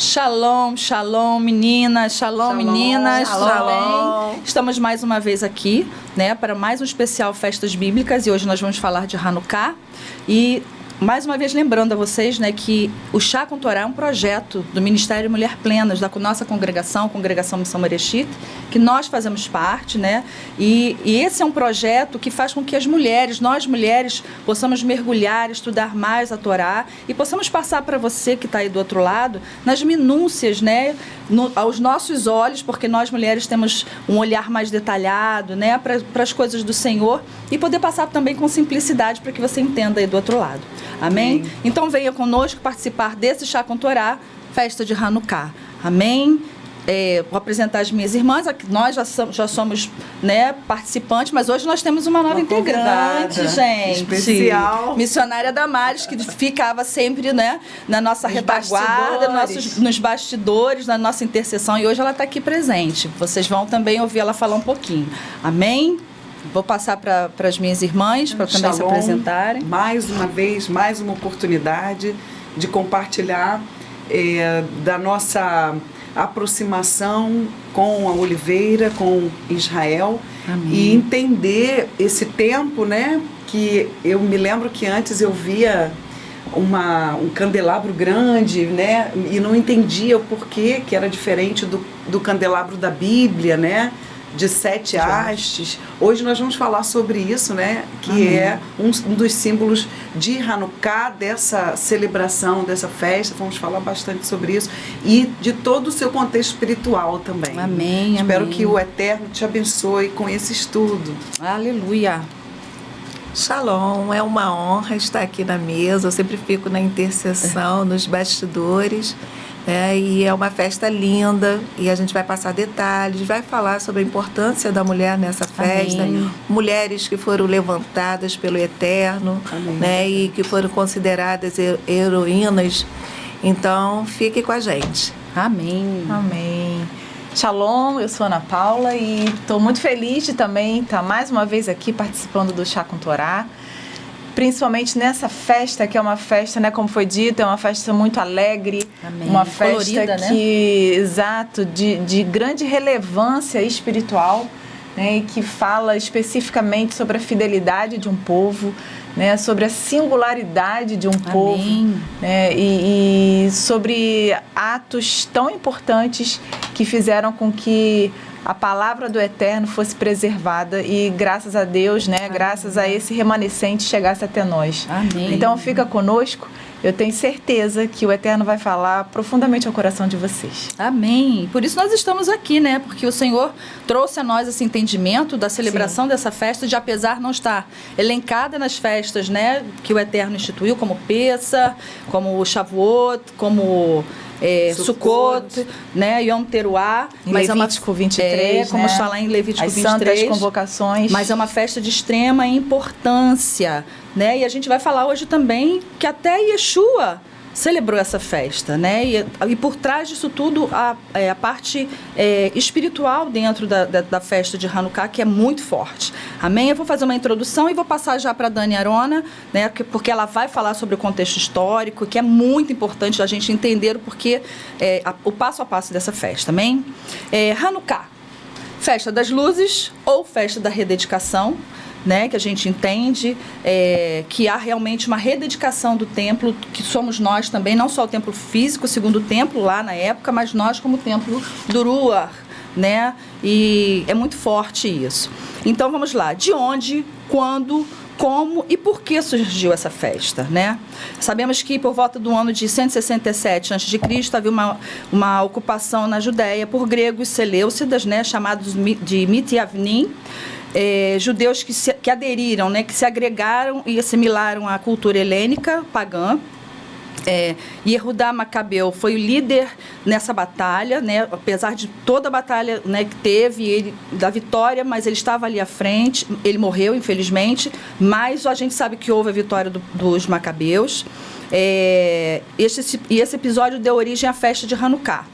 Shalom, shalom, meninas, shalom, meninas, shalom. Estamos mais uma vez aqui, né, para mais um especial Festas Bíblicas, e hoje nós vamos falar de Hanukkah. E mais uma vez lembrando a vocês, né, que o Chá com Torá é um projeto do Ministério Mulher Plenas, da nossa congregação, Congregação Missão Bereshit, que nós fazemos parte, né, e esse é um projeto que faz com que as mulheres, nós mulheres, possamos mergulhar, estudar mais a Torá e possamos passar para você que está aí do outro lado, nas minúcias, né, aos nossos olhos, porque nós mulheres temos um olhar mais detalhado, né, para as coisas do Senhor, e poder passar também com simplicidade para que você entenda aí do outro lado. Amém? Então venha conosco participar desse Chá com Torá, festa de Hanukkah. Amém? Vou apresentar as minhas irmãs, nós já somos, né, participantes, mas hoje nós temos uma nova integrante, gente. Especial. Missionária Damares, que ficava sempre, né, na nossa retaguarda, nos bastidores, na nossa intercessão, e hoje ela está aqui presente. Vocês vão também ouvir ela falar um pouquinho. Amém? Vou passar para as minhas irmãs, para também se apresentarem. Mais uma vez, mais uma oportunidade de compartilhar da nossa aproximação com a Oliveira, com Israel. Amém. E entender esse tempo, né? Que eu me lembro que antes eu via um candelabro grande, né? E não entendia o porquê que era diferente do candelabro da Bíblia, né? De 7 hastes. Hoje nós vamos falar sobre isso, né? Que Amém. É um dos símbolos de Hanukkah, dessa celebração, dessa festa. Vamos falar bastante sobre isso e de todo o seu contexto espiritual também. Amém. Espero amém. que o Eterno te abençoe com esse estudo. Aleluia. Shalom, é uma honra estar aqui na mesa. Eu sempre fico na intercessão, nos bastidores. E é uma festa linda e a gente vai passar detalhes, vai falar sobre a importância da mulher nessa festa. Amém. Mulheres que foram levantadas pelo Eterno, né, e que foram consideradas heroínas. Então, fique com a gente. Amém. Amém. Shalom, eu sou Ana Paula e estou muito feliz de também estar mais uma vez aqui participando do Chá com Torá. Principalmente nessa festa, que é uma festa, né, como foi dito, é uma festa muito alegre. Amém. Uma festa colorida, que, né? Exato, de grande relevância espiritual, né, e que fala especificamente sobre a fidelidade de um povo, né, sobre a singularidade de um povo, né, e sobre atos tão importantes que fizeram com que a palavra do Eterno fosse preservada e graças a Deus, né, graças a esse remanescente chegasse até nós. Amém. Então fica conosco, eu tenho certeza que o Eterno vai falar profundamente ao coração de vocês. Amém. Por isso nós estamos aqui, né? Porque o Senhor trouxe a nós esse entendimento da celebração dessa festa, de apesar não estar elencada nas festas, né, que o Eterno instituiu, como Pessa, como Shavuot, como Sukkot, né, Yom Teruah, Mas Levítico 23, como né? está lá em Levítico As 23, santas convocações. mas é uma festa de extrema importância, né? E a gente vai falar hoje também que até Yeshua celebrou essa festa, né? E por trás disso tudo, a parte espiritual dentro da festa de Hanukkah, que é muito forte. Amém? Eu vou fazer uma introdução e vou passar já para a Dani Arona, né? Porque ela vai falar sobre o contexto histórico, que é muito importante a gente entender o porquê, o passo a passo dessa festa. Amém? Hanukkah, festa das luzes ou festa da rededicação, né, que a gente entende que há realmente uma rededicação do templo, que somos nós também, não só o templo físico, o segundo templo lá na época, mas nós como templo do Ruach, né, e é muito forte isso. Então vamos lá, de onde, quando, como e por que surgiu essa festa, né? Sabemos que por volta do ano de 167 a.C. havia uma ocupação na Judéia por gregos seleucidas, né, chamados de Mityavnim, judeus que aderiram, né, que se agregaram e assimilaram à cultura helênica pagã. Yehudá Macabeu foi o líder nessa batalha, né, apesar de toda a batalha, né, que teve, da vitória, mas ele estava ali à frente, ele morreu, infelizmente, mas a gente sabe que houve a vitória dos Macabeus. Esse episódio deu origem à festa de Hanukkah.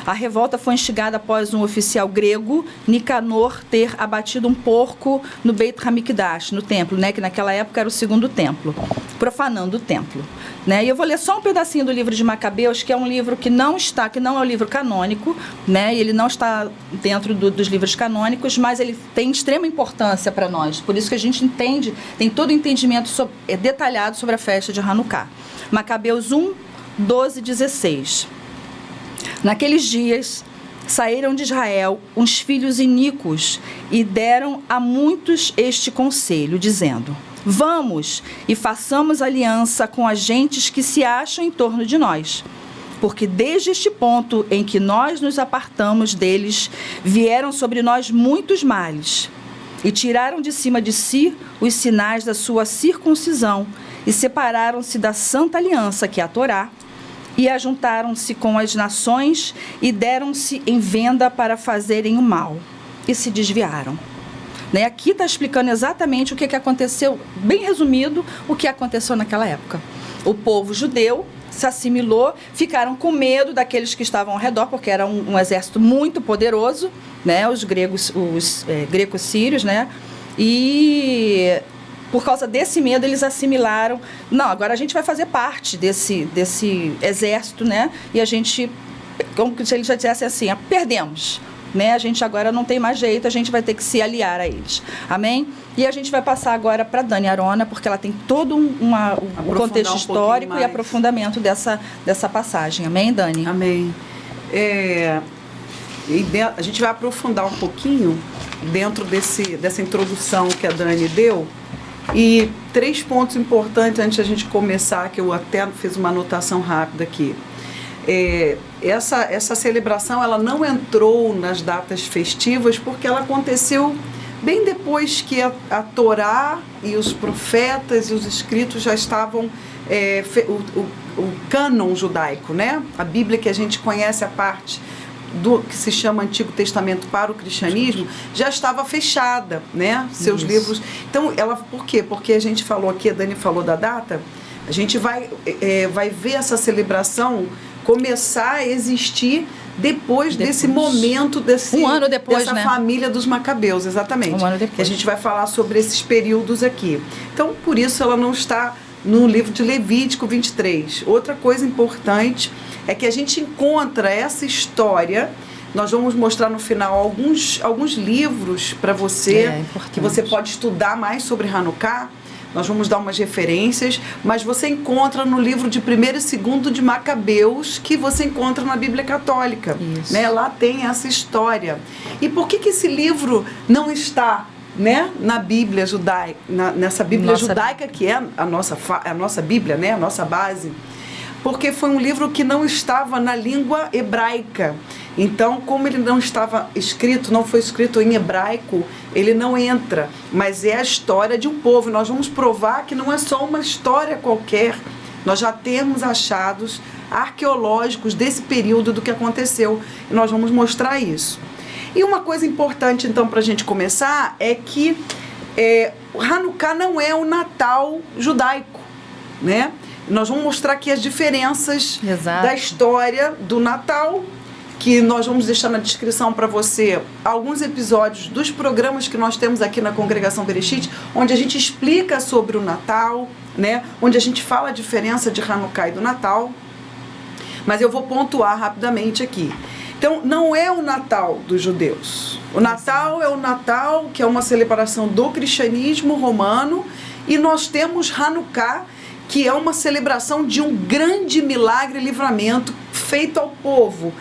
A revolta foi instigada após um oficial grego, Nicanor, ter abatido um porco no Beit Hamikdash, no templo, né, que naquela época era o segundo templo. profanando o templo. Né? E eu vou ler só um pedacinho do livro de Macabeus, que é um livro que não é o livro canônico, né? Ele não está dentro dos livros canônicos, mas ele tem extrema importância para nós. Por isso que a gente entende, tem todo o entendimento detalhado sobre a festa de Hanukkah. Macabeus 1, 12, 16. Naqueles dias saíram de Israel uns filhos iníquos e deram a muitos este conselho, dizendo: vamos e façamos aliança com as gentes que se acham em torno de nós, porque desde este ponto em que nós nos apartamos deles, vieram sobre nós muitos males, e tiraram de cima de si os sinais da sua circuncisão, e separaram-se da santa aliança, que é a Torá, e ajuntaram-se com as nações, e deram-se em venda para fazerem o mal, e se desviaram. Né? Aqui está explicando exatamente o que aconteceu, bem resumido, o que aconteceu naquela época. O povo judeu se assimilou, ficaram com medo daqueles que estavam ao redor, porque era um exército muito poderoso, né? Os gregos sírios, né? E por causa desse medo eles assimilaram, não, agora a gente vai fazer parte desse exército, né? E a gente, como se eles já dissessem assim, perdemos. Né? A gente agora não tem mais jeito, a gente vai ter que se aliar a eles. Amém? E a gente vai passar agora para Dani Arona, porque ela tem todo um contexto histórico e aprofundamento dessa passagem. Amém, Dani? Amém. A gente vai aprofundar um pouquinho dentro dessa introdução que a Dani deu. E 3 pontos importantes antes de a gente começar, que eu até fiz uma anotação rápida aqui. Essa celebração ela não entrou nas datas festivas porque ela aconteceu bem depois que a Torá e os profetas e os escritos já estavam, o cânon judaico, né? A Bíblia que a gente conhece, a parte do que se chama Antigo Testamento para o cristianismo, já estava fechada, né? Seus livros. Então, por quê? Porque a gente falou aqui, a Dani falou da data, a gente vai ver essa celebração começar a existir depois desse momento, um ano depois, dessa né? família dos Macabeus, exatamente. Um ano depois. Que a gente vai falar sobre esses períodos aqui. Então, por isso ela não está no livro de Levítico 23. Outra coisa importante é que a gente encontra essa história. Nós vamos mostrar no final alguns livros para você, que você pode estudar mais sobre Hanukkah. Nós vamos dar umas referências, mas você encontra no livro de 1º e 2º de Macabeus, que você encontra na Bíblia Católica. Né? Lá tem essa história. E por que esse livro não está, né, na Bíblia judaica, nessa Bíblia judaica que é a nossa Bíblia, né, a nossa base? Porque foi um livro que não estava na língua hebraica. Então, como ele não estava escrito, não foi escrito em hebraico, ele não entra. Mas é a história de um povo. Nós vamos provar que não é só uma história qualquer. Nós já temos achados arqueológicos desse período do que aconteceu. E nós vamos mostrar isso. E uma coisa importante, então, para a gente começar, é que o Hanukkah não é o Natal judaico, né? Nós vamos mostrar aqui as diferenças da história do Natal, que nós vamos deixar na descrição para você alguns episódios dos programas que nós temos aqui na Congregação Bereshit, onde a gente explica sobre o Natal, né? Onde a gente fala a diferença de Hanukkah e do Natal. Mas eu vou pontuar rapidamente aqui. Então, não é o Natal dos judeus. O Natal é o Natal, que é uma celebração do cristianismo romano, e nós temos Hanukkah, que é uma celebração de um grande milagre e livramento feito ao povo.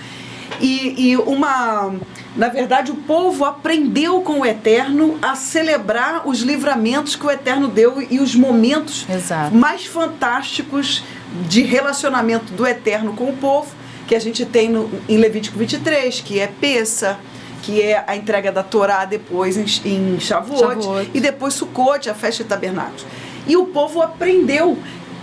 Na verdade, o povo aprendeu com o Eterno a celebrar os livramentos que o Eterno deu e os momentos mais fantásticos de relacionamento do Eterno com o povo, que a gente tem em Levítico 23, que é Pessa, que é a entrega da Torá depois em Shavuot, e depois Sukkot, a festa de tabernáculos. E o povo aprendeu,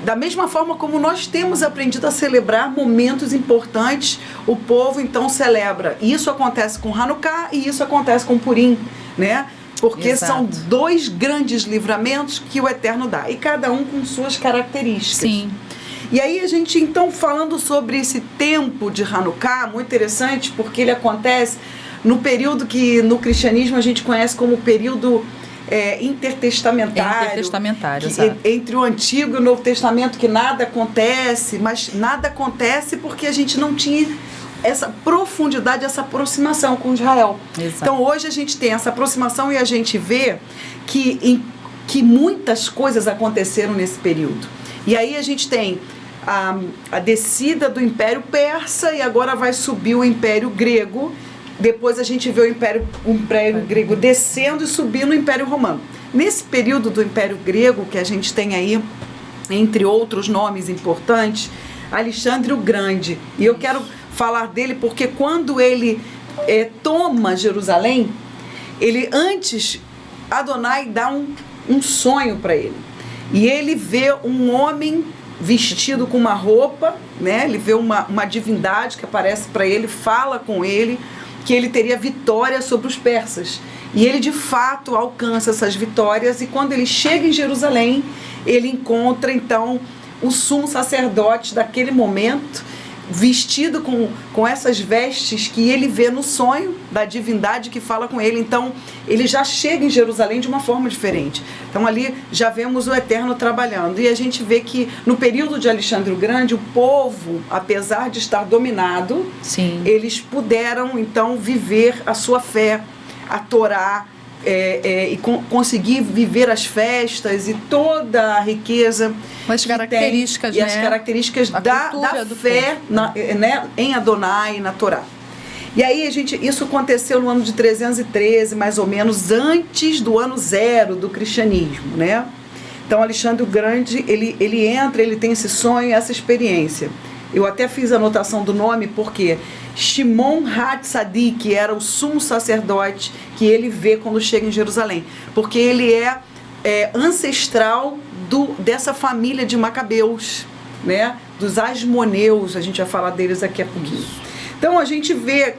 da mesma forma como nós temos aprendido a celebrar momentos importantes, o povo então celebra. Isso acontece com Hanukkah e isso acontece com Purim, né? Porque são 2 grandes livramentos que o Eterno dá, e cada um com suas características. Sim. E aí a gente, então, falando sobre esse tempo de Hanukkah, muito interessante, porque ele acontece no período que no cristianismo a gente conhece como o período intertestamentário. Intertestamentário, exato. Entre o Antigo e o Novo Testamento, que nada acontece, mas nada acontece porque a gente não tinha essa profundidade, essa aproximação com Israel. Exato. Então hoje a gente tem essa aproximação e a gente vê que muitas coisas aconteceram nesse período. E aí a gente tem a descida do Império Persa e agora vai subir o Império Grego. Depois a gente vê o Império Grego descendo e subindo o Império Romano. Nesse período do Império Grego, que a gente tem aí, entre outros nomes importantes, Alexandre o Grande. E eu quero falar dele porque quando ele toma Jerusalém, ele antes, Adonai dá um sonho para ele. E ele vê um homem vestido com uma roupa, né? Ele vê uma divindade que aparece para ele, fala com ele, que ele teria vitória sobre os persas. E ele de fato alcança essas vitórias e quando ele chega em Jerusalém, ele encontra então o sumo sacerdote daquele momento, vestido com essas vestes que ele vê no sonho da divindade que fala com ele. Então ele já chega em Jerusalém de uma forma diferente. Então ali já vemos o Eterno trabalhando e a gente vê que no período de Alexandre o Grande o povo, apesar de estar dominado, Sim. eles puderam então viver a sua fé, a Torá, e conseguir viver as festas e toda a riqueza As características, e né? as características A da cultura do fé né, em Adonai e na Torá. E aí isso aconteceu no ano de 313, mais ou menos, antes do ano zero do cristianismo, né? Então Alexandre o Grande, ele entra, ele tem esse sonho, essa experiência. Eu até fiz a anotação do nome porque Shimon HaTzadik, que era o sumo sacerdote que ele vê quando chega em Jerusalém, porque ele é ancestral dessa família de Macabeus, né? Dos Asmoneus, a gente vai falar deles daqui a pouquinho. Então a gente vê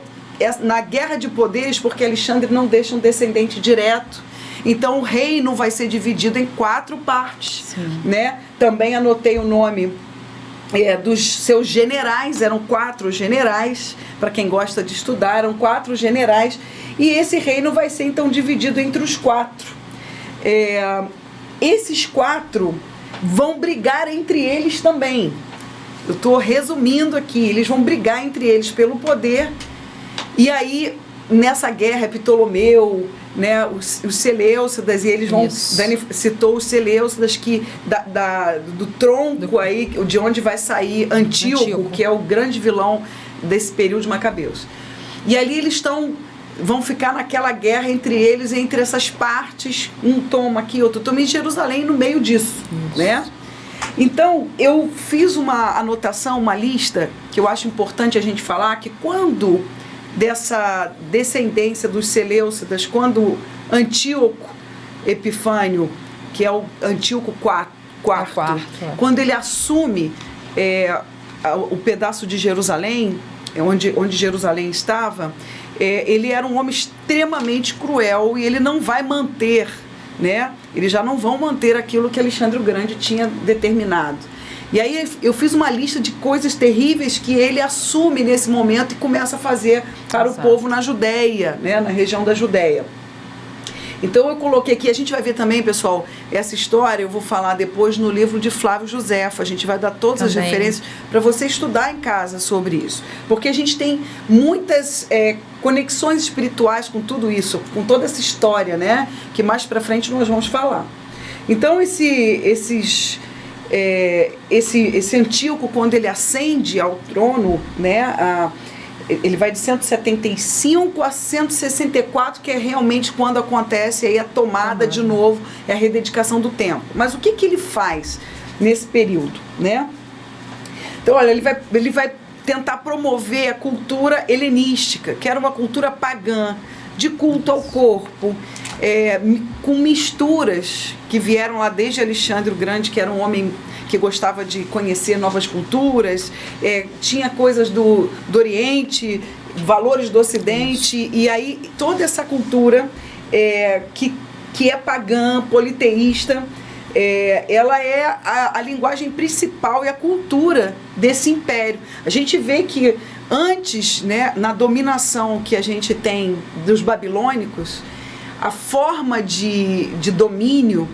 na guerra de poderes, porque Alexandre não deixa um descendente direto, então o reino vai ser dividido em 4 partes, né? Também anotei o nome dos seus generais, eram 4 generais, para quem gosta de estudar, eram 4 generais, e esse reino vai ser então dividido entre os 4. Esses 4 vão brigar entre eles também. Eu estou resumindo aqui, eles vão brigar entre eles pelo poder, e aí nessa guerra Ptolomeu, né, os Seleucidas, e eles vão, Dani citou os Seleucidas, que do tronco aí, de onde vai sair Antíoco, que é o grande vilão desse período de Macabeus. E ali eles vão ficar naquela guerra entre eles, entre essas partes, um toma aqui, outro toma, em Jerusalém no meio disso, né? Então, eu fiz uma anotação, uma lista, que eu acho importante a gente falar, que quando dessa descendência dos Seleucidas, quando Antíoco Epifânio, que é o Antíoco IV, quando ele assume o pedaço de Jerusalém, onde Jerusalém estava, ele era um homem extremamente cruel e ele não vai manter, né? Eles já não vão manter aquilo que Alexandre o Grande tinha determinado. E aí eu fiz uma lista de coisas terríveis que ele assume nesse momento e começa a fazer para o povo na Judéia, né, na região da Judéia. Então eu coloquei aqui, a gente vai ver também, pessoal, essa história eu vou falar depois no livro de Flávio Josefo, a gente vai dar todas as referências para você estudar em casa sobre isso, porque a gente tem muitas conexões espirituais com tudo isso, com toda essa história, né, que mais para frente nós vamos falar. Então esse Antíoco, quando ele ascende ao trono, né, ele vai de 175 a 164, que é realmente quando acontece aí a tomada de novo, a rededicação do templo. Mas o que ele faz nesse período, né? Então, olha, ele vai tentar promover a cultura helenística, que era uma cultura pagã, de culto ao corpo, com misturas que vieram lá desde Alexandre o Grande, que era um homem que gostava de conhecer novas culturas, tinha coisas do Oriente, valores do Ocidente, e aí toda essa cultura que é pagã, politeísta, ela é a linguagem principal e a cultura desse império. A gente vê que antes, né, na dominação que a gente tem dos babilônicos, a forma de domínio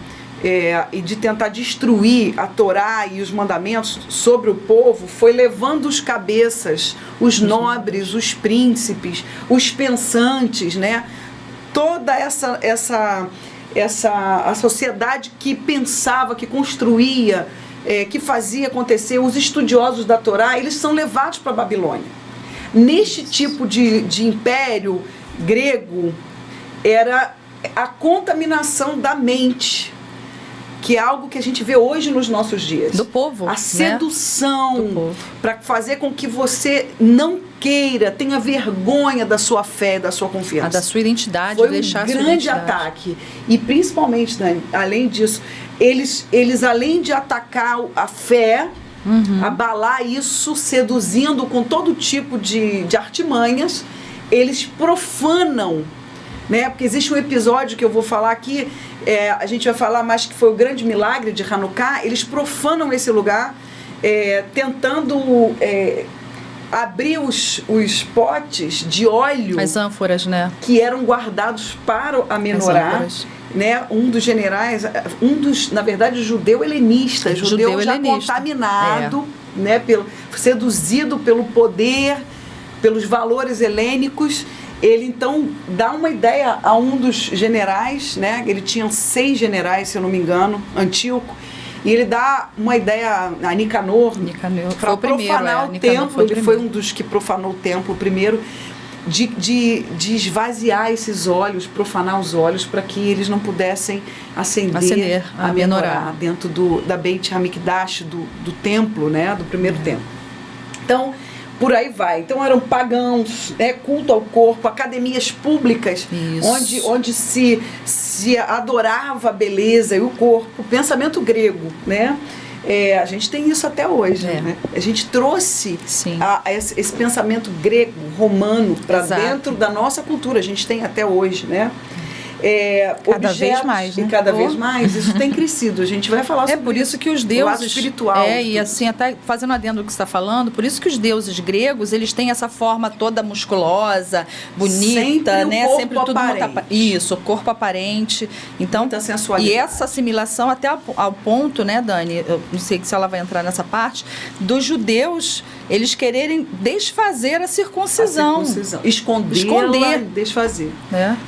e de tentar destruir a Torá e os mandamentos sobre o povo foi levando os cabeças, os nobres, os príncipes, os pensantes, né? Toda a sociedade que pensava, que construía, que fazia acontecer, os estudiosos da Torá, eles são levados para a Babilônia. Neste tipo de império grego, era a contaminação da mente, que é algo que a gente vê hoje nos nossos dias. Do povo. A sedução, né? Para fazer com que você não queira, tenha vergonha da sua fé, da sua confiança. Da sua identidade, foi deixar um grande ataque. E principalmente, Dani, além disso, eles além de atacar a fé, abalar isso, seduzindo com todo tipo de artimanhas, eles profanam, né? Porque existe um episódio que eu vou falar aqui, a gente vai falar mais, que foi o grande milagre de Hanukkah. Eles profanam esse lugar, tentando abrir os potes de óleo, as ânforas, né? Que eram guardados para a menorá, né? Um dos generais, na verdade, judeu helenista, judeu já contaminado, né? Seduzido pelo poder, pelos valores helênicos. Ele então dá uma ideia a um dos generais, né? Ele tinha 6 generais, se eu não me engano, Antíoco, e ele dá uma ideia a Nicanor para profanar o templo. Ele foi um dos que profanou o templo primeiro, de esvaziar esses óleos, profanar os óleos, para que eles não pudessem acender a menorá dentro da Beit HaMikdash, do templo, né? Do primeiro templo. Então, por aí vai. Então eram pagãos, né, culto ao corpo, academias públicas, onde se adorava a beleza e o corpo, pensamento grego, né? A gente tem isso até hoje, né? A gente trouxe esse pensamento grego, romano, para dentro da nossa cultura. A gente tem até hoje, né? Cada vez mais, né? E cada vez mais, isso tem crescido. A gente vai falar sobre por isso que os deuses, o lado espiritual. E assim, até fazendo adendo do que você está falando, por isso que os deuses gregos, eles têm essa forma toda musculosa, bonita, sempre né? Corpo Sempre tudo muito corpo aparente. Então, muita sensualidade. E essa assimilação até ao ponto, né, Dani? Eu não sei se ela vai entrar nessa parte, dos judeus, eles quererem desfazer a circuncisão. Esconder, desfazer.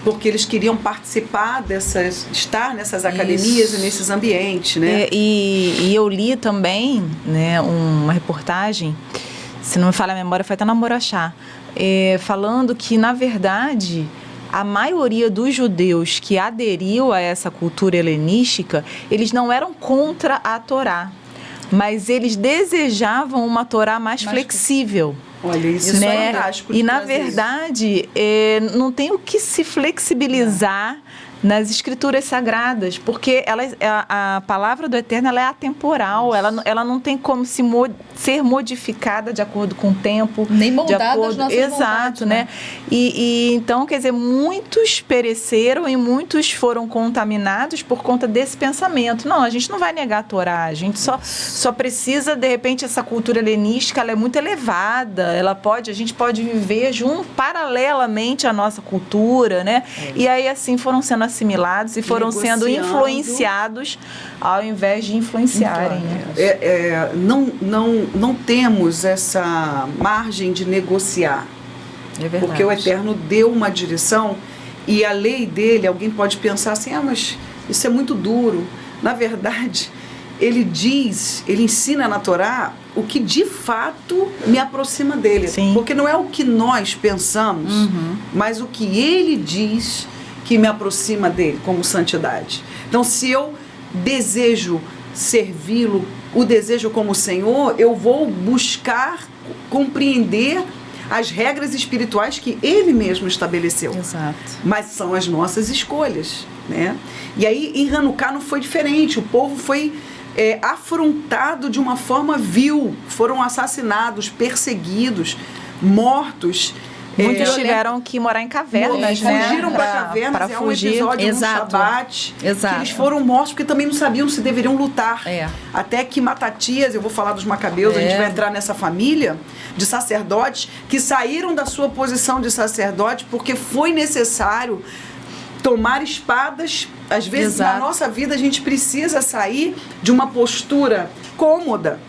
Porque eles queriam participar estar nessas academias e nesses ambientes, né? E eu li também, né, uma reportagem, se não me falha a memória, foi até na Morochá, falando que, na verdade, a maioria dos judeus que aderiu a essa cultura helenística, eles não eram contra a Torá, mas eles desejavam uma Torá mais flexível. Olha, isso é fantástico. E, na verdade, não tem o que se flexibilizar nas escrituras sagradas, porque a palavra do Eterno, ela é atemporal, ela não tem como ser modificada de acordo com o tempo. Nem moldada às nossas vontades, né? E então, quer dizer, muitos pereceram e muitos foram contaminados por conta desse pensamento. Não, a gente não vai negar a Torá, a gente só precisa, de repente, essa cultura helenística, ela é muito elevada, a gente pode viver paralelamente à nossa cultura, né? E aí, assim, foram sendo assimilados e foram sendo influenciados ao invés de influenciarem. Não temos essa margem de negociar. É verdade. Porque o Eterno deu uma direção e a lei dele, alguém pode pensar assim, mas isso é muito duro. Na verdade, ele ensina na Torá o que de fato me aproxima dele. Sim. Porque não é o que nós pensamos, mas o que ele diz que me aproxima dele como santidade. Então, se eu desejo servi-lo, o desejo como Senhor, eu vou buscar compreender as regras espirituais que ele mesmo estabeleceu. Exato. Mas são as nossas escolhas, né? E aí, em Hanukkah não foi diferente. O povo foi afrontado de uma forma vil. Foram assassinados, perseguidos, mortos. Muitos tiveram que morar em cavernas, né? Fugiram para cavernas, para fugir. Um episódio Exato. no Shabat, Exato. que eles foram mortos porque também não sabiam se deveriam lutar. Até que Matatias, eu vou falar dos Macabeus, a gente vai entrar nessa família de sacerdotes que saíram da sua posição de sacerdote porque foi necessário tomar espadas. Às vezes, Exato. na nossa vida, a gente precisa sair de uma postura cômoda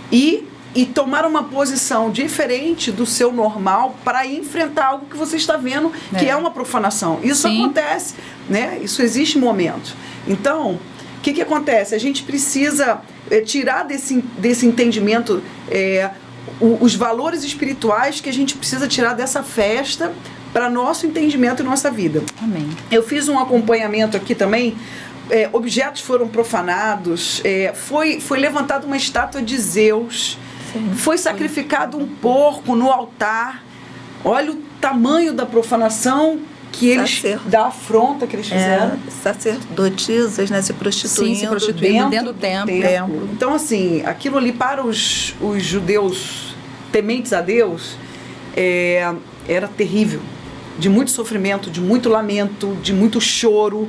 e tomar uma posição diferente do seu normal para enfrentar algo que você está vendo que é uma profanação. Isso Sim. acontece, né? Isso existe em momentos. Então, o que acontece? A gente precisa tirar desse entendimento os valores espirituais que a gente precisa tirar dessa festa para nosso entendimento e nossa vida. Amém. Eu fiz um acompanhamento aqui também. Objetos foram profanados, foi levantada uma estátua de Zeus, foi sacrificado um porco no altar. Olha o tamanho da profanação que eles, da afronta que eles fizeram. Sacerdotisas, né, se prostituindo, Sim, se prostituindo dentro do templo. Então, assim, aquilo ali para os judeus tementes a Deus era terrível, de muito sofrimento, de muito lamento, de muito choro,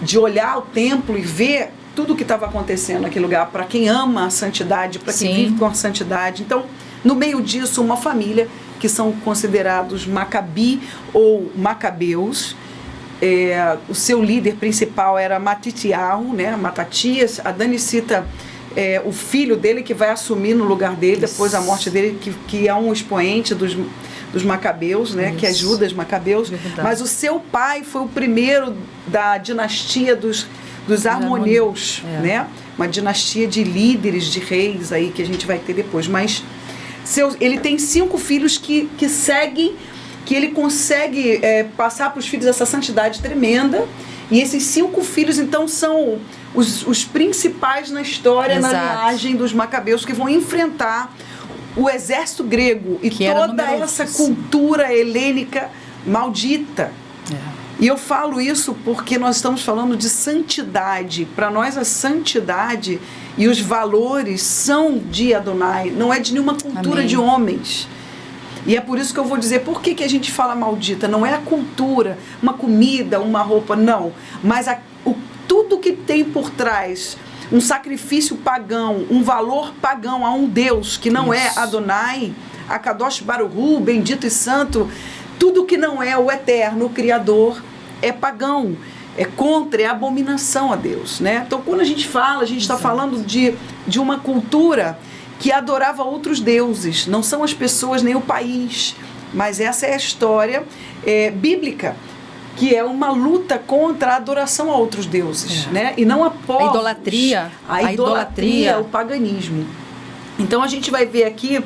de olhar o templo e ver tudo o que estava acontecendo naquele lugar, para quem ama a santidade, para quem vive com a santidade. Então, no meio disso, uma família que são considerados Macabi ou Macabeus. O seu líder principal era Matitiahu, né, Matatias. A Dani cita o filho dele que vai assumir no lugar dele, depois da morte dele, que é um expoente dos Macabeus, né, que é Judas Macabeus. Mas o seu pai foi o primeiro da dinastia dos Armoneus, né? Uma dinastia de líderes, de reis aí que a gente vai ter depois. Mas ele tem 5 filhos que seguem, que ele consegue passar para os filhos essa santidade tremenda. E esses 5 filhos, então, são os principais na história, na linhagem dos Macabeus, que vão enfrentar o exército grego e toda essa cultura helênica maldita. E eu falo isso porque nós estamos falando de santidade. Para nós, a santidade e os valores são de Adonai, não é de nenhuma cultura de homens. E é por isso que eu vou dizer, por que a gente fala maldita? Não é a cultura, uma comida, uma roupa, não. Mas tudo que tem por trás, um sacrifício pagão, um valor pagão a um Deus que não é Adonai, Akadosh Baruch Hu, bendito e santo. Tudo que não é o eterno, o Criador, é pagão, é contra, é abominação a Deus, né? Então, quando a gente está falando de uma cultura que adorava outros deuses, não são as pessoas nem o país, mas essa é a história bíblica, que é uma luta contra a adoração a outros deuses, né? E não a povos. A idolatria, o paganismo. Então, a gente vai ver aqui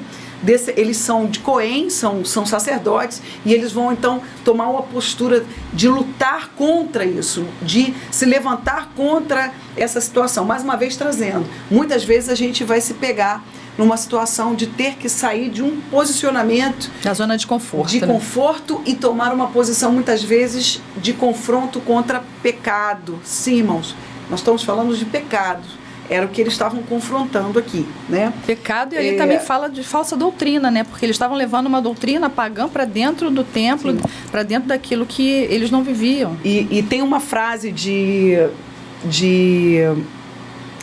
eles são de Cohen, são sacerdotes, e eles vão então tomar uma postura de lutar contra isso, de se levantar contra essa situação. Mais uma vez trazendo, muitas vezes a gente vai se pegar numa situação de ter que sair de um posicionamento da zona de conforto, conforto e tomar uma posição muitas vezes de confronto contra pecado. Sim, irmãos, nós estamos falando de pecado. Era o que eles estavam confrontando aqui, né? Pecado, e ali também fala de falsa doutrina, né? Porque eles estavam levando uma doutrina pagã para dentro do templo, para dentro daquilo que eles não viviam. E tem uma frase de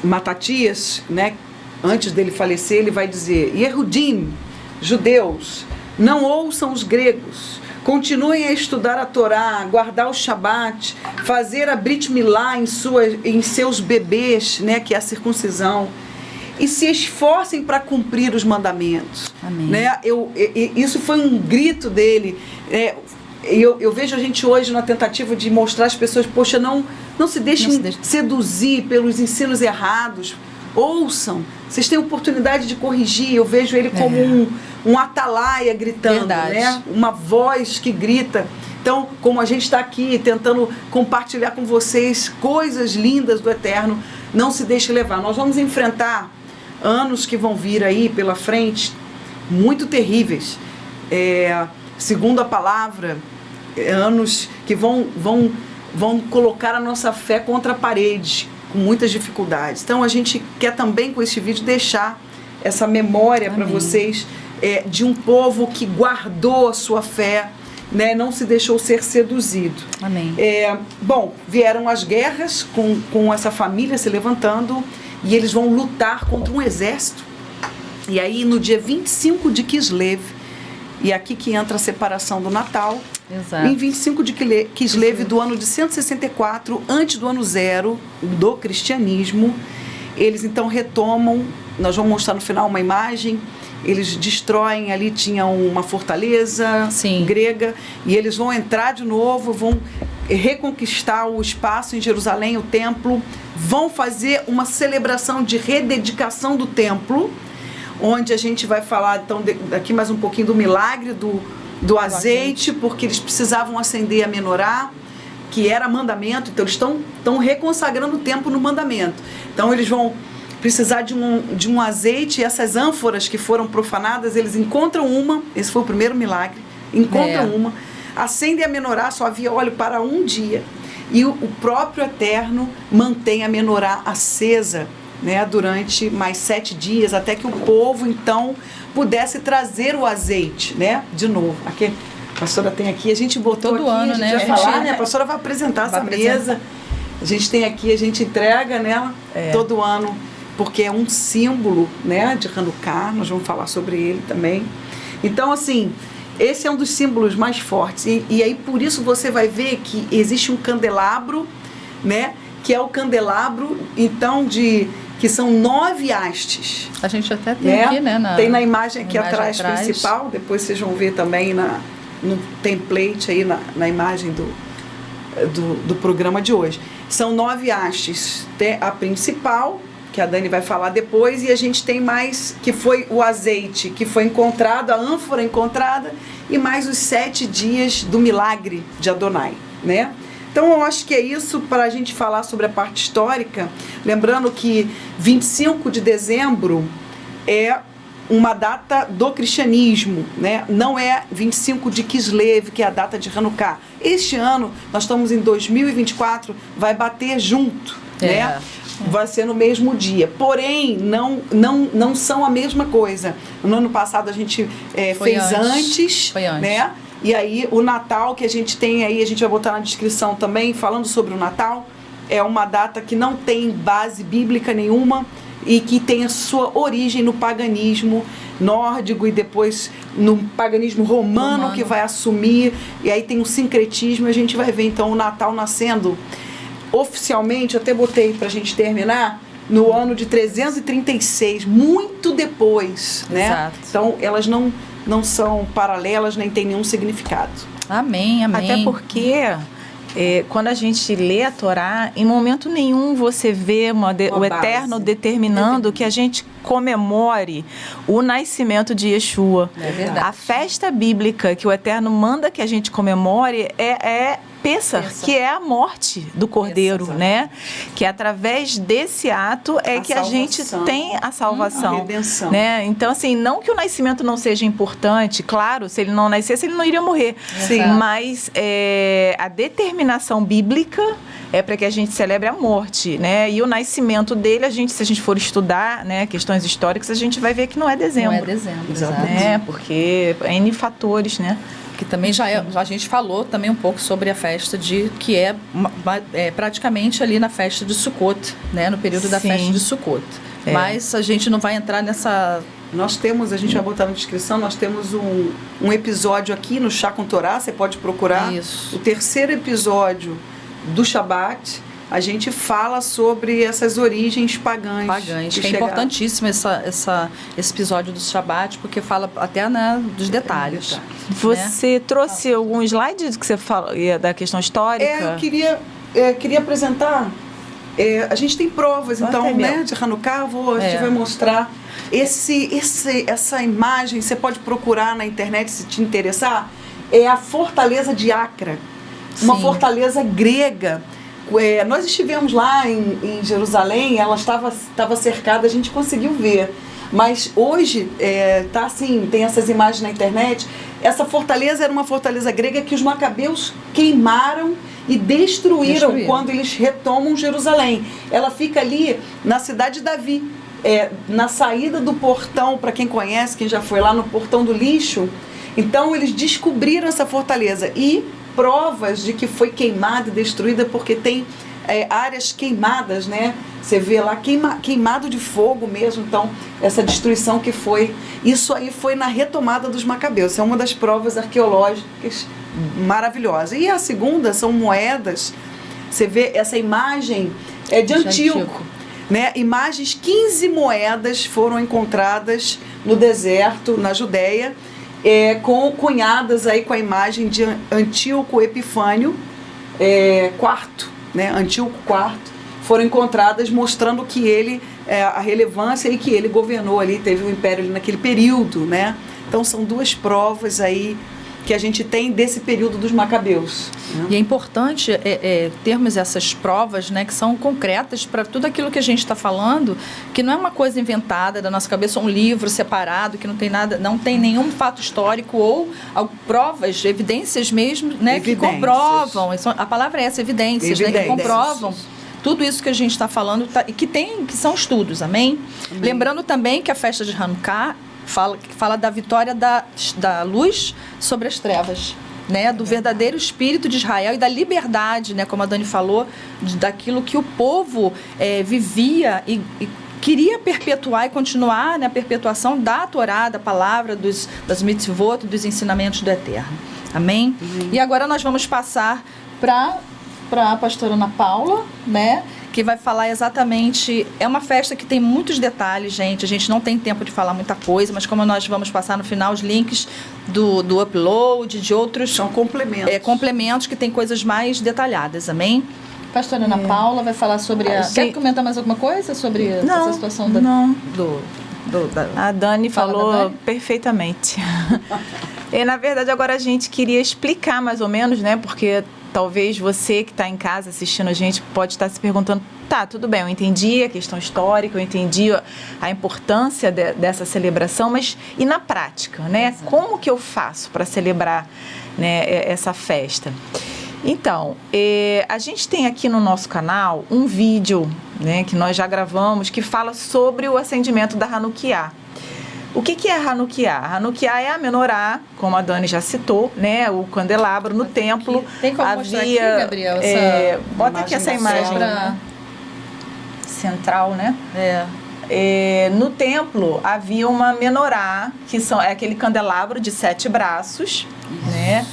Matatias, né? Antes dele falecer, ele vai dizer: Yehudim, judeus, não ouçam os gregos. Continuem a estudar a Torá, guardar o Shabat, fazer a Brit Milá em seus bebês, né, que é a circuncisão, e se esforcem para cumprir os mandamentos. Amém. Né? Isso foi um grito dele. Eu vejo a gente hoje na tentativa de mostrar às pessoas, poxa, não se deixem seduzir pelos ensinos errados. Ouçam, vocês têm oportunidade de corrigir. Eu vejo ele como um atalaia gritando, né? Uma voz que grita. Então, como a gente está aqui tentando compartilhar com vocês coisas lindas do Eterno, não se deixe levar. Nós vamos enfrentar anos que vão vir aí pela frente, muito terríveis. Segundo a palavra, anos que vão colocar a nossa fé contra a parede, com muitas dificuldades. Então, a gente quer também, com este vídeo, deixar essa memória para vocês de um povo que guardou a sua fé, né, não se deixou ser seduzido. Amém. Bom, vieram as guerras com essa família se levantando e eles vão lutar contra um exército. E aí, no dia 25 de Kislev, e aqui que entra a separação do Natal, Exato. Em 25 de Kislev do ano de 164, antes do ano zero do cristianismo, eles então retomam, nós vamos mostrar no final uma imagem, eles destroem, ali tinha uma fortaleza grega, e eles vão entrar de novo, vão reconquistar o espaço em Jerusalém, o templo, vão fazer uma celebração de rededicação do templo, onde a gente vai falar então daqui mais um pouquinho do milagre do azeite, porque eles precisavam acender a menorá, que era mandamento, então eles estão reconsagrando o templo no mandamento. Então eles vão precisar de um azeite, e essas ânforas que foram profanadas, eles encontram uma, esse foi o primeiro milagre, encontram uma, acendem a menorá, só havia óleo para um dia, e o próprio Eterno mantém a menorá acesa, né, durante mais 7 dias, até que o povo então pudesse trazer o azeite, né, de novo. Aqui, a pastora tem aqui, a gente botou todo aqui, ano, a gente né? vai falar, né, a pastora vai apresentar essa mesa, a gente tem aqui, a gente entrega nela todo ano, porque é um símbolo, né, de Hanukkah, nós vamos falar sobre ele também. Então, assim, esse é um dos símbolos mais fortes, e aí por isso você vai ver que existe um candelabro, né, que é o candelabro, então, que são 9 hastes. A gente até tem aqui, né? Tem na imagem aqui atrás principal, depois vocês vão ver também no template aí, na imagem do programa de hoje. São 9 hastes. Tem a principal, que a Dani vai falar depois, e a gente tem mais, que foi o azeite, que foi encontrado, a ânfora encontrada, e mais os 7 dias do milagre de Adonai, né? Então, eu acho que é isso para a gente falar sobre a parte histórica. Lembrando que 25 de dezembro é uma data do cristianismo, né? Não é 25 de Kislev, que é a data de Hanukkah. Este ano, nós estamos em 2024, vai bater junto, né? Vai ser no mesmo dia. Porém, não são a mesma coisa. No ano passado, a gente fez antes, né? E aí, o Natal que a gente tem aí, a gente vai botar na descrição também, falando sobre o Natal, é uma data que não tem base bíblica nenhuma e que tem a sua origem no paganismo nórdico e depois no paganismo romano que vai assumir, e aí tem um sincretismo, e a gente vai ver então o Natal nascendo oficialmente, até botei pra gente terminar, no ano de 336, muito depois, né? Exato. Então, elas não são paralelas, nem tem nenhum significado. Amém, amém. Até porque quando a gente lê a Torá, em momento nenhum você vê o Eterno determinando que a gente comemore o nascimento de Yeshua. É verdade. A festa bíblica que o Eterno manda que a gente comemore é Pessah, que é a morte do Cordeiro, né? Que através desse ato que a gente tem a salvação. A redenção. Né? Então, assim, não que o nascimento não seja importante, claro, se ele não nascesse, ele não iria morrer. Sim. Mas a determinação bíblica é para que a gente celebre a morte, né? E o nascimento dele, se a gente for estudar, né, questões históricas, a gente vai ver que não é dezembro. Não é dezembro, exato. Né? Porque é N fatores, né? Que também a gente falou também um pouco sobre a festa que é praticamente ali na festa de Sukkot, né? No período da festa de Sukkot. Mas a gente não vai entrar nessa... Nós temos, a gente vai botar na descrição, nós temos um episódio aqui no Chá com Torá, você pode procurar. Isso. O 3º episódio do Shabat, a gente fala sobre essas origens pagãs. Que é importantíssimo esse episódio do Shabat, porque fala até dos detalhes. Você trouxe algum slide que você fala da questão histórica? Eu queria apresentar. A gente tem provas, então, né, de Hanukkah, a gente vai mostrar. Essa imagem, você pode procurar na internet se te interessar, é a fortaleza de Acra, uma fortaleza grega. Nós estivemos lá em Jerusalém, ela estava cercada, a gente conseguiu ver. Mas hoje, tá assim, tem essas imagens na internet. Essa fortaleza era uma fortaleza grega que os macabeus queimaram e destruíram quando eles retomam Jerusalém. Ela fica ali na cidade de Davi, na saída do portão, para quem conhece, quem já foi lá no portão do lixo. Então, eles descobriram essa fortaleza e provas de que foi queimada e destruída, porque tem áreas queimadas, né? Você vê lá queimado de fogo mesmo. Então, essa destruição que foi, isso aí foi na retomada dos macabeus. Isso é uma das provas arqueológicas maravilhosa. E a segunda são moedas, você vê essa imagem de Antíoco, né? Imagens, 15 moedas foram encontradas no deserto, na Judéia, cunhadas aí com a imagem de Antíoco Epifânio IV, né? Antíoco IV, foram encontradas mostrando que ele, a relevância e que ele governou ali, teve um império ali naquele período, né? Então são duas provas aí que a gente tem desse período dos Macabeus. Né? E é importante termos essas provas, né, que são concretas para tudo aquilo que a gente está falando, que não é uma coisa inventada da nossa cabeça, um livro separado, que não tem nada, não tem nenhum fato histórico ou provas, evidências mesmo, né, que comprovam. A palavra é essa, evidências. Né, que comprovam tudo isso que a gente está falando e que são estudos, amém? Lembrando também que a festa de Hanukkah fala da vitória da luz sobre as trevas, né? Do verdadeiro espírito de Israel e da liberdade, né? Como a Dani falou, daquilo que o povo vivia e queria perpetuar e continuar, né, a perpetuação da Torá, da palavra, das mitzvot, dos ensinamentos do Eterno. Amém? E agora nós vamos passar para a pastora Ana Paula, né? Que vai falar exatamente... É uma festa que tem muitos detalhes, gente. A gente não tem tempo de falar muita coisa, mas como nós vamos passar no final os links do upload, de outros... São complementos. Complementos que tem coisas mais detalhadas, amém? Pastora Ana Paula vai falar sobre Quer comentar mais alguma coisa sobre essa situação A Dani falou perfeitamente. E, na verdade, agora a gente queria explicar mais ou menos, né? Porque... Talvez você que está em casa assistindo a gente pode estar se perguntando, tá, tudo bem, eu entendi a questão histórica, eu entendi a importância dessa celebração, mas e na prática, né? Exato. Como que eu faço para celebrar, né, essa festa? Então, a gente tem aqui no nosso canal um vídeo, né, que nós já gravamos, que fala sobre o acendimento da Hanukkah. O que é Hanukkah? Hanukkah é a menorá, como a Dani já citou, né? O candelabro no templo. Tem como mostrar aqui, Gabriel? Bota aqui essa imagem central, né? No templo havia uma menorá, que é aquele candelabro de 7 braços, né?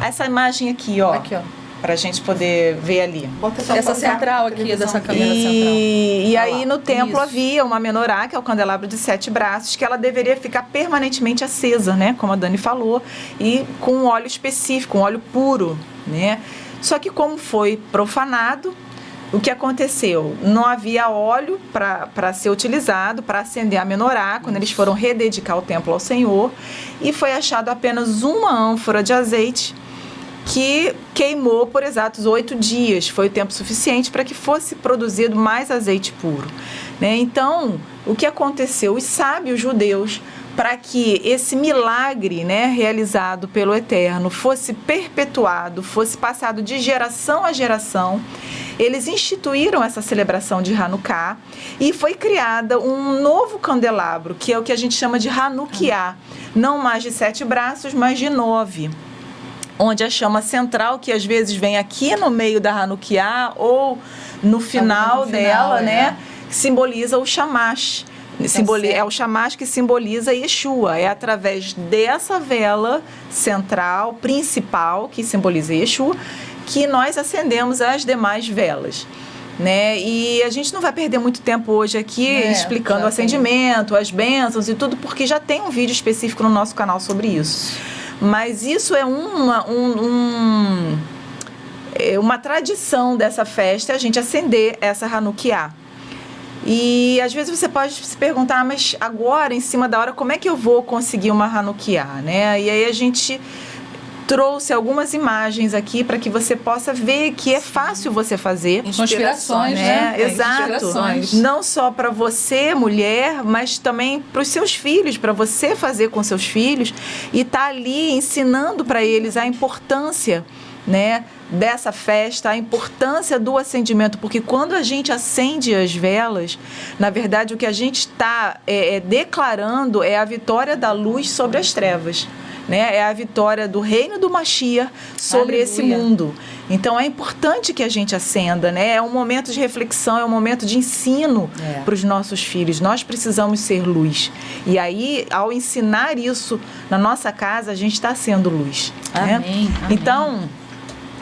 Essa imagem aqui, ó. Aqui, ó. Pra gente poder ver ali. Essa central aqui, dessa câmera central. E aí no templo havia uma menorá, que é o candelabro de 7 braços, que ela deveria ficar permanentemente acesa, né? Como a Dani falou, e com um óleo específico, um óleo puro, né? Só que como foi profanado, o que aconteceu? Não havia óleo para ser utilizado, para acender a menorá, quando eles foram rededicar o templo ao Senhor, e foi achado apenas uma ânfora de azeite, que queimou por exatos 8 dias. Foi o tempo suficiente para que fosse produzido mais azeite puro, né? Então, o que aconteceu? Os sábios judeus, para que esse milagre, né, realizado pelo Eterno fosse perpetuado, fosse passado de geração a geração, eles instituíram essa celebração de Hanukkah e foi criada um novo candelabro, que é o que a gente chama de Hanukkah, não mais de 7 braços, mas de 9. Onde a chama central, que às vezes vem aqui no meio da Hanukkah ou no final dela, né, simboliza o Shamash. É o Shamash que simboliza Yeshua. É através dessa vela central, principal, que simboliza Yeshua, que nós acendemos as demais velas, né? E a gente não vai perder muito tempo hoje aqui explicando o acendimento, as bênçãos e tudo, porque já tem um vídeo específico no nosso canal sobre isso. Mas isso é uma tradição dessa festa, a gente acender essa Hanukkah. E às vezes você pode se perguntar, mas agora, em cima da hora, como é que eu vou conseguir uma Hanukkah, né? E aí a gente trouxe algumas imagens aqui para que você possa ver que é fácil você fazer. Inspirações, né? Exato. Inspirações. Não só para você, mulher, mas também para os seus filhos, para você fazer com seus filhos e tá ali ensinando para eles a importância, né, dessa festa, a importância do acendimento, porque quando a gente acende as velas, na verdade o que a gente está declarando é a vitória da luz sobre as trevas. né? É a vitória do reino do Mashiach sobre Aleluia. esse mundo. Então é importante que a gente acenda, né? É um momento de reflexão, é um momento de ensino para os nossos filhos. Nós precisamos ser luz. E aí, ao ensinar isso na nossa casa, a gente está sendo luz. Amém, Né? amém. Então,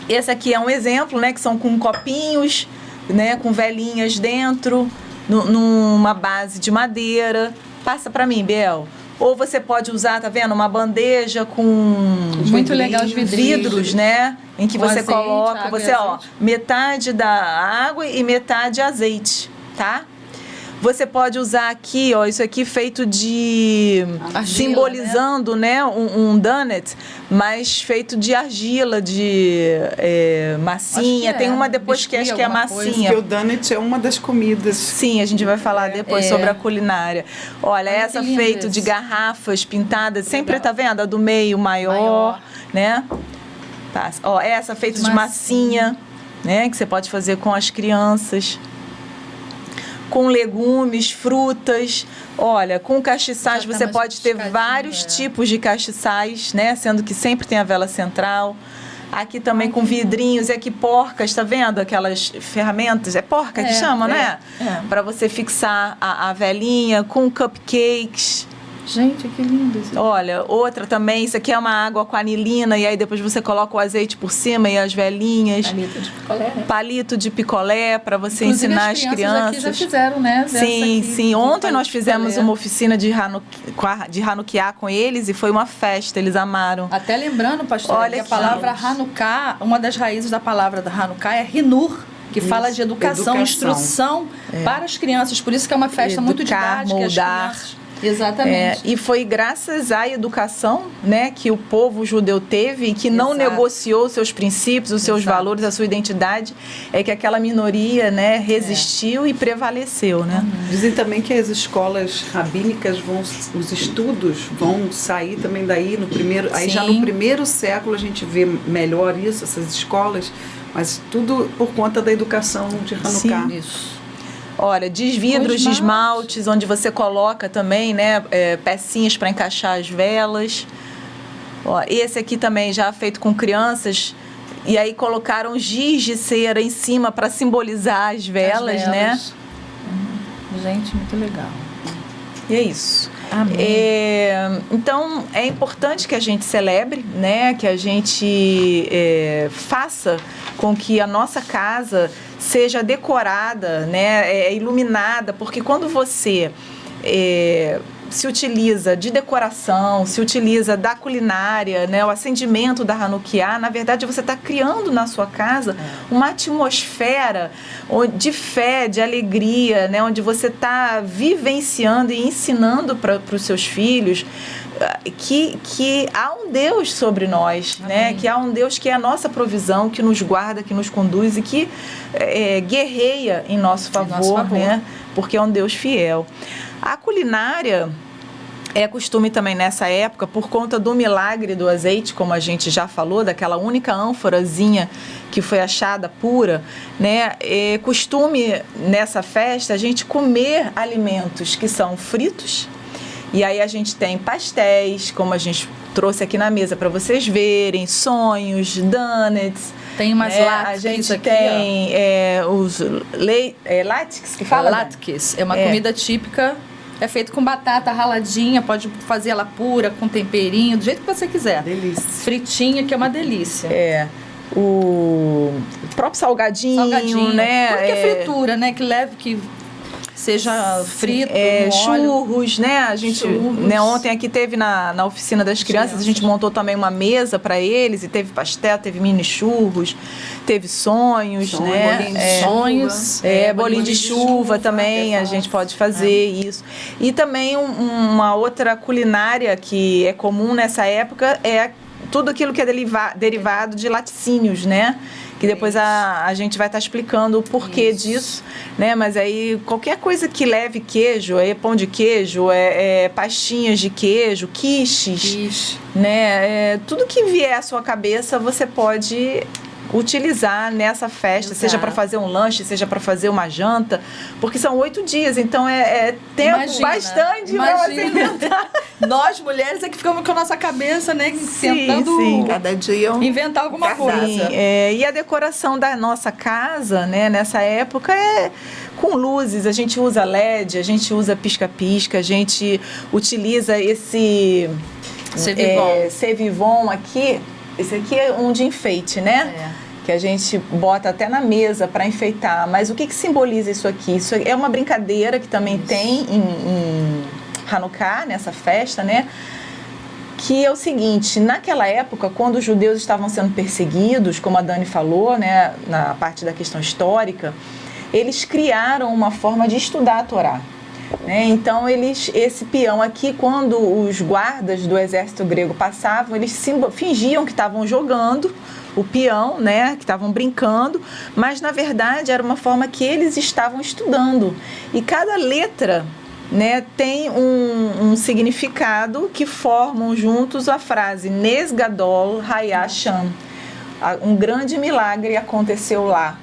esse aqui é um exemplo, né? Que são com copinhos, né? Com velinhas dentro, numa base de madeira. Passa para mim, Biel. Ou você pode usar, tá vendo? Uma bandeja com Muito legal os vidros, né? Em que Com você azeite, coloca, água e você, ó, azeite. metade da água e metade azeite, tá? Você pode usar aqui, ó, isso aqui feito de... Argila, simbolizando, né? Um donut, mas feito de argila, de massinha. Acho que Tem é. uma depois que Biscuit, acho que é alguma coisa. massinha. Porque o donut é uma das comidas. Sim, a gente vai falar depois sobre a culinária. Olha, essa que lindo feito esse. de garrafas pintadas, sempre tá vendo? A do meio maior, né? Tá. Ó, essa feito de massinha, né? Que você pode fazer com as crianças. Com legumes, frutas. Olha, com castiçais Já tá você mais pode ter sofisticadinho, vários tipos de castiçais, né? Sendo que sempre tem a vela central. Aqui também com vidrinhos, e aqui porcas, tá vendo? Aquelas ferramentas, é porca que chama, né? Para você fixar a velinha, com cupcakes. Gente, que lindo isso. Olha, outra também, isso aqui é uma água com anilina, e aí depois você coloca o azeite por cima e as velinhas. Palito de picolé, né? Palito de picolé para você Inclusive, ensinar as crianças. Aqui já fizeram, né? Dessa Sim, aqui, sim. de Ontem palito nós de fizemos picolé. uma oficina de Hanukkah com eles e foi uma festa, eles amaram. Até lembrando, pastor, Olha que a aqui, palavra gente. Hanukkah, uma das raízes da palavra da Hanukkah é Hinur, que fala de educação, instrução para as crianças. Por isso que é uma festa muito Educar, didática. moldar. As crianças... Exatamente. E foi graças à educação, né, que o povo judeu teve e que não Exato. negociou seus princípios, os seus Exato. valores, a sua identidade, é que aquela minoria, né, resistiu e prevaleceu, né? Dizem também que as escolas rabínicas os estudos vão sair também daí no primeiro. Aí já Sim. no primeiro século a gente vê melhor isso, essas escolas, mas tudo por conta da educação de Hanukkah. Isso. Olha, desvidros Os de esmaltes, onde você coloca também, né, pecinhas para encaixar as velas. Ó, esse aqui também já feito com crianças, e aí colocaram giz de cera em cima para simbolizar as velas, né? Gente, muito legal. E é isso. Amém. Então, é importante que a gente celebre, né? Que a gente faça com que a nossa casa seja decorada, né? Iluminada, porque quando você se utiliza de decoração, se utiliza da culinária, né, o acendimento da Hanukkah, na verdade você está criando na sua casa uma atmosfera de fé, de alegria, né, onde você está vivenciando e ensinando para os seus filhos que há um Deus sobre nós, né, que há um Deus que é a nossa provisão, que nos guarda, que nos conduz e que guerreia em nosso favor, né, porque é um Deus fiel. A culinária é costume também nessa época, por conta do milagre do azeite, como a gente já falou, daquela única ânforazinha que foi achada pura, né? É costume nessa festa a gente comer alimentos que são fritos. E aí a gente tem pastéis, como a gente trouxe aqui na mesa para vocês verem, sonhos, donuts. Tem umas latkes a gente aqui, tem os latkes que fala? Latkes é uma comida típica. É feito com batata raladinha, pode fazer ela pura, com temperinho, do jeito que você quiser. Delícia. Fritinha, que é uma delícia. O próprio salgadinho, né? Tudo que é fritura, né? Que seja frito, no óleo. Churros, né? A gente, né, ontem aqui teve na oficina das crianças, a gente montou também uma mesa para eles e teve pastel, teve mini churros, teve sonhos, né? Bolinho de Sonhos. Bolinho de chuva também, a gente pode fazer isso. E também uma outra culinária que é comum nessa época é tudo aquilo que é derivado de laticínios, né? Que depois a gente vai estar explicando o porquê disso, né? Mas aí qualquer coisa que leve queijo, pão de queijo, pastinhas de queijo, quiches, né? Tudo que vier à sua cabeça você pode utilizar nessa festa, seja para fazer um lanche, seja para fazer uma janta, porque são 8 dias, então é tempo bastante para você inventar. Nós, mulheres, é que ficamos com a nossa cabeça, né, tentando cada dia inventar alguma coisa. E a decoração da nossa casa, né, nessa época é com luzes, a gente usa LED, a gente usa pisca-pisca, a gente utiliza esse Cevivon aqui. Esse aqui é um de enfeite, né? Que a gente bota até na mesa para enfeitar. Mas o que simboliza isso aqui? Isso é uma brincadeira que também tem em Hanukkah, nessa festa, né? Que é o seguinte, naquela época, quando os judeus estavam sendo perseguidos, como a Dani falou, né, na parte da questão histórica, eles criaram uma forma de estudar a Torá. Então, esse peão aqui, quando os guardas do exército grego passavam, eles fingiam que estavam jogando o peão, né, que estavam brincando, mas, na verdade, era uma forma que eles estavam estudando. E cada letra, né, tem um significado que formam juntos a frase Nes Gadol Hayasham. Um grande milagre aconteceu lá.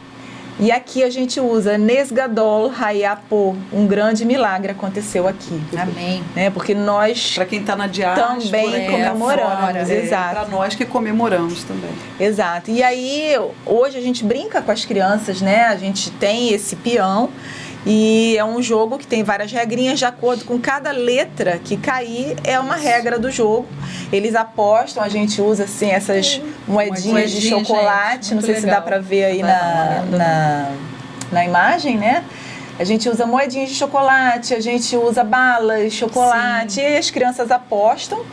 E aqui a gente usa Nes Gadol Hayapo, um grande milagre aconteceu aqui. Amém. Porque nós, para quem está na diáspora, também comemoramos, exato. Para nós que comemoramos também. Exato. E aí, hoje a gente brinca com as crianças, né? A gente tem esse peão e é um jogo que tem várias regrinhas de acordo com cada letra que cair, é uma regra do jogo. Eles apostam, a gente usa assim essas moedinhas de chocolate, não sei se dá para ver aí na imagem, né? A gente usa moedinhas de chocolate, a gente usa balas, chocolate, e as crianças apostam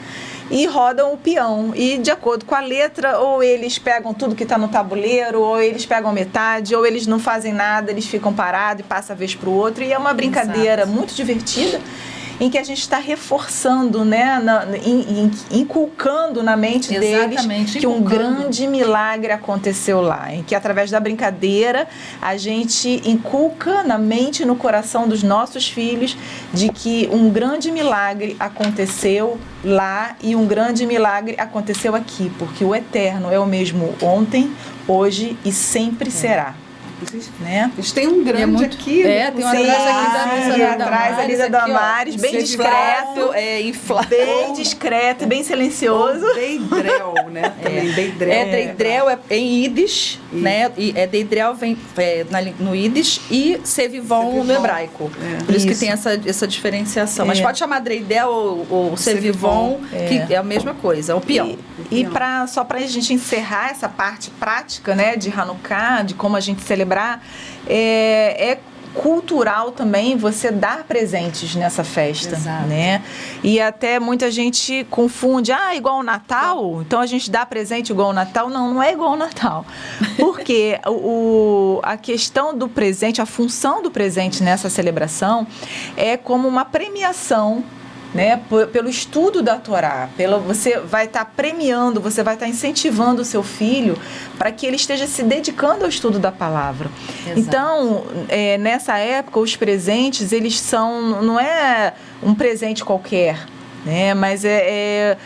e rodam o peão. E de acordo com a letra, ou eles pegam tudo que está no tabuleiro, ou eles pegam metade, ou eles não fazem nada, eles ficam parados e passam a vez para o outro. E é uma brincadeira muito divertida, em que a gente está reforçando, né, inculcando na mente deles que um grande milagre aconteceu lá, em que através da brincadeira a gente inculca na mente e no coração dos nossos filhos de que um grande milagre aconteceu lá e um grande milagre aconteceu aqui, porque o eterno é o mesmo ontem, hoje e sempre será. Né? Eles têm um grande aqui. Tem um atrás ali da Damares, bem discreto. Inflado. Bem discreto, bem silencioso. Deidrel, né? Também Deidrel. Deidrel é em Yiddish, né? E Deidrel vem no Yiddish e Cevivon no hebraico. Por isso que tem essa diferenciação. Mas pode chamar Deidrel ou Cevivon, que é a mesma coisa, é o peão. E só para a gente encerrar essa parte prática, né, de Hanukkah, de como a gente celebrar, é cultural também você dar presentes nessa festa, né? E até muita gente confunde, igual o Natal, então a gente dá presente igual o Natal. Não é igual o Natal. Porque a questão do presente, a função do presente nessa celebração é como uma premiação, né, pelo estudo da Torá, você vai estar premiando, você vai estar incentivando o seu filho para que ele esteja se dedicando ao estudo da palavra. Exato. Então, nessa época, os presentes, eles não é um presente qualquer, né, mas é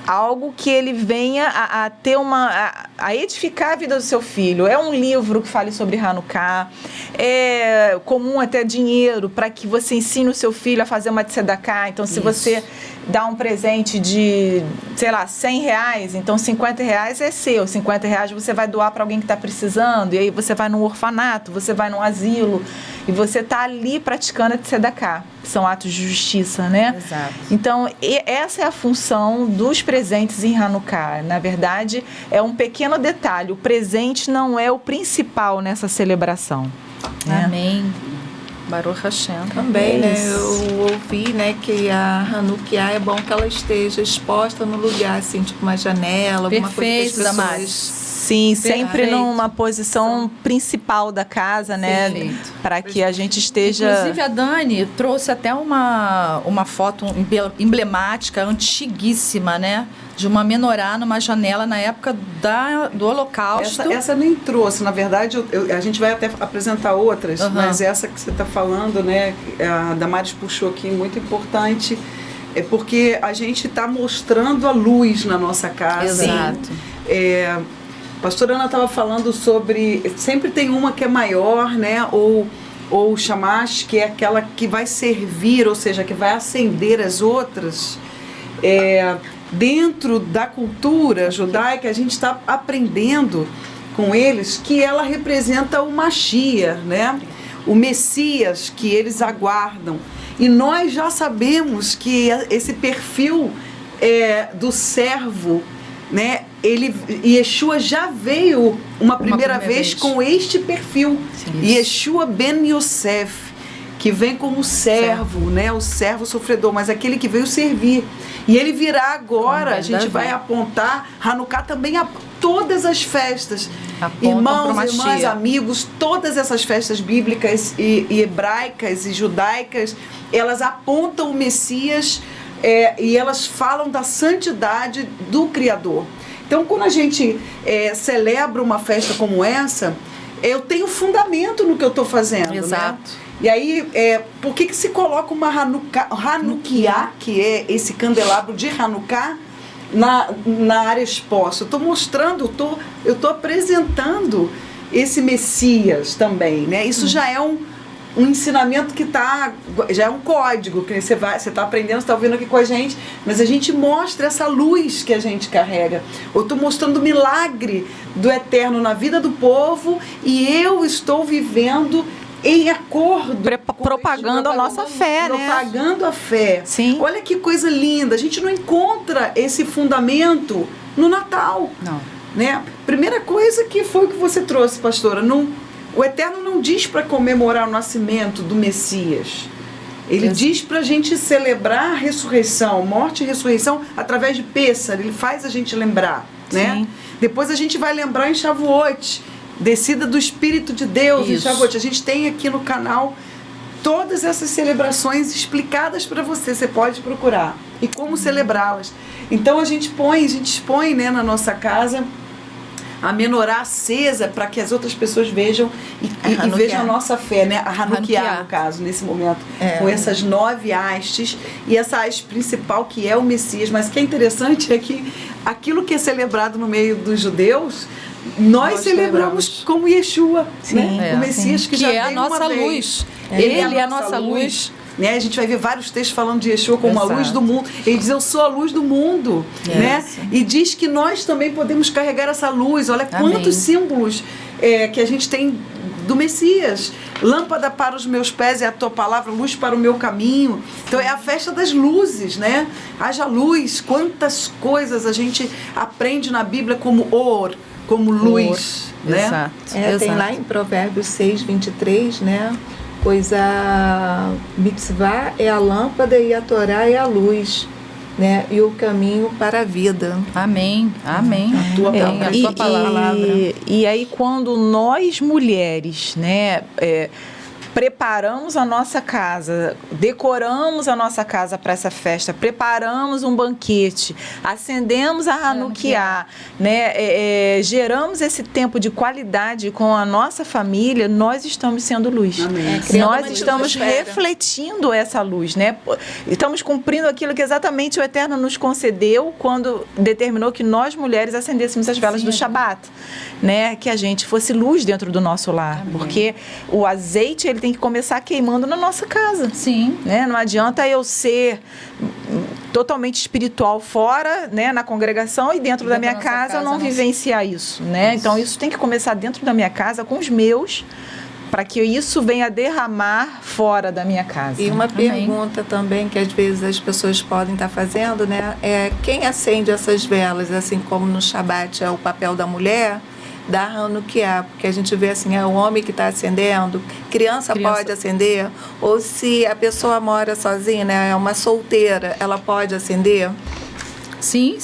algo que ele venha a ter a edificar a vida do seu filho. É um livro que fale sobre Hanukkah, é comum até dinheiro para que você ensine o seu filho a fazer uma tzedakah. Então, se você dá um presente de, sei lá, R$100, então R$50 é seu, R$50 você vai doar para alguém que está precisando, e aí você vai num orfanato, você vai num asilo, e você está ali praticando a tzedakah, que são atos de justiça, né? Exato. Então, essa é a função dos presentes em Hanukkah. Na verdade, é um pequeno detalhe, o presente não é o principal nessa celebração. Né? Amém. Baruch Hashem. Também, né? Eu ouvi, né, que a Hanukkah é bom que ela esteja exposta no lugar, assim, tipo uma janela, alguma coisa que as pessoas... Sim, sempre numa posição principal da casa, né? Para que a gente esteja... Inclusive, a Dani trouxe até uma foto emblemática, antiguíssima, né? De uma menorá numa janela na época do Holocausto. Essa nem trouxe, na verdade, a gente vai até apresentar outras, mas essa que você está falando, né? A Damares puxou aqui, muito importante, é porque a gente está mostrando a luz na nossa casa. Exato. A pastora Ana estava falando sobre, sempre tem uma que é maior, né? Ou o shamash, que é aquela que vai servir, ou seja, que vai acender as outras. Dentro da cultura judaica, a gente está aprendendo com eles que ela representa o Mashiach, né? O Messias que eles aguardam. E nós já sabemos que esse perfil do servo, né? Yeshua já veio uma primeira vez com este perfil. Yeshua ben Yosef, que vem como servo, né? O servo sofredor, mas aquele que veio servir. E ele virá agora, a gente vai apontar, Hanukkah também a todas as festas. Irmãos, irmãs, amigos, todas essas festas bíblicas e hebraicas e judaicas, elas apontam o Messias e elas falam da santidade do Criador. Então, quando a gente celebra uma festa como essa, eu tenho fundamento no que eu estou fazendo. Exato. Né? E aí, por que se coloca uma Hanukkah, que é esse candelabro de Hanukkah, na área exposta? Eu estou mostrando, eu estou apresentando esse Messias também, né? Isso já é um ensinamento que já é um código que você está aprendendo, você está ouvindo aqui com a gente, mas a gente mostra essa luz que a gente carrega. Eu estou mostrando o milagre do Eterno na vida do povo e eu estou vivendo em acordo, propagando a nossa fé, né? Propagando a fé. Sim. Olha que coisa linda. A gente não encontra esse fundamento no Natal. Não. Né? Primeira coisa que foi o que você trouxe, pastora. O Eterno não diz para comemorar o nascimento do Messias. Ele diz para a gente celebrar a ressurreição, morte e ressurreição através de Pêssar. Ele faz a gente lembrar, né? Sim. Depois a gente vai lembrar em Shavuot, descida do Espírito de Deus. Isso. Em Shavuot. A gente tem aqui no canal todas essas celebrações explicadas para você. Você pode procurar e como celebrá-las. Então a gente expõe, né, na nossa casa a menorá acesa para que as outras pessoas vejam e vejam a nossa fé, né? A Hanukkah, no caso, nesse momento, com essas 9 hastes e essa haste principal que é o Messias. Mas o que é interessante é que aquilo que é celebrado no meio dos judeus, nós celebramos como Yeshua, né? O Messias que já veio a nossa luz. Ele é a nossa luz. Né? A gente vai ver vários textos falando de Yeshua como a luz do mundo. Ele diz, eu sou a luz do mundo. Né? E diz que nós também podemos carregar essa luz. Olha quantos símbolos que a gente tem do Messias. Lâmpada para os meus pés é a tua palavra, luz para o meu caminho. Então é a festa das luzes, né? Haja luz. Quantas coisas a gente aprende na Bíblia como como luz. Né? Exato. Tem lá em Provérbios 6, 23, né? Pois a mitzvah é a lâmpada e a Torá é a luz, né? E o caminho para a vida. Amém. Amém. A tua palavra. E aí quando nós mulheres, né, preparamos a nossa casa, decoramos a nossa casa para essa festa, preparamos um banquete, acendemos a Hanukkah, né, geramos esse tempo de qualidade com a nossa família, nós estamos sendo luz. Nós estamos refletindo essa luz, né? Estamos cumprindo aquilo que exatamente o Eterno nos concedeu quando determinou que nós mulheres acendêssemos as velas do Shabat, né? Que a gente fosse luz dentro do nosso lar, porque o azeite ele tem que começar queimando na nossa casa. Sim. Né? Não adianta eu ser totalmente espiritual fora, né, na congregação, e dentro da minha casa eu não vivenciar isso, né? Então isso tem que começar dentro da minha casa com os meus, para que isso venha derramar fora da minha casa. E uma pergunta também que às vezes as pessoas podem estar fazendo, né? Quem acende essas velas, assim como no Shabat é o papel da mulher, da Hanukkah, porque a gente vê assim, é o homem que está acendendo, criança pode acender, ou se a pessoa mora sozinha, né, é uma solteira, ela pode acender? Sim.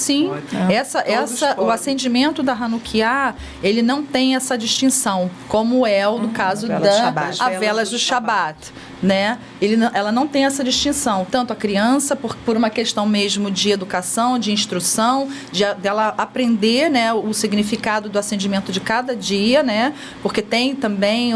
O acendimento da Hanukkah, ele não tem essa distinção, como é o do caso das velas do Shabat. né? Ela não tem essa distinção, tanto a criança, por uma questão mesmo de educação, de instrução, dela aprender, né, o significado do acendimento de cada dia, né? Porque tem também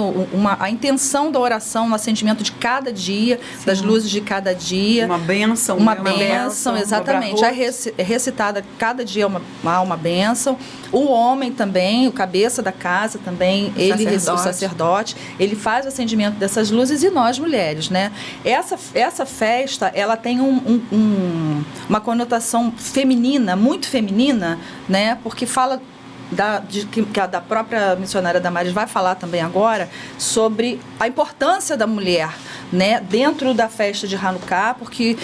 a intenção da oração no acendimento de cada dia, sim, das luzes de cada dia. Uma bênção. Uma bênção, exatamente. É recitada cada dia uma bênção. O homem também, o cabeça da casa também, o sacerdote, ele faz o acendimento dessas luzes, e nós mulheres, né? Essa festa, ela tem uma conotação feminina, muito feminina, né? Porque fala que a própria missionária Damares vai falar também agora sobre a importância da mulher, né, dentro da festa de Hanukkah, porque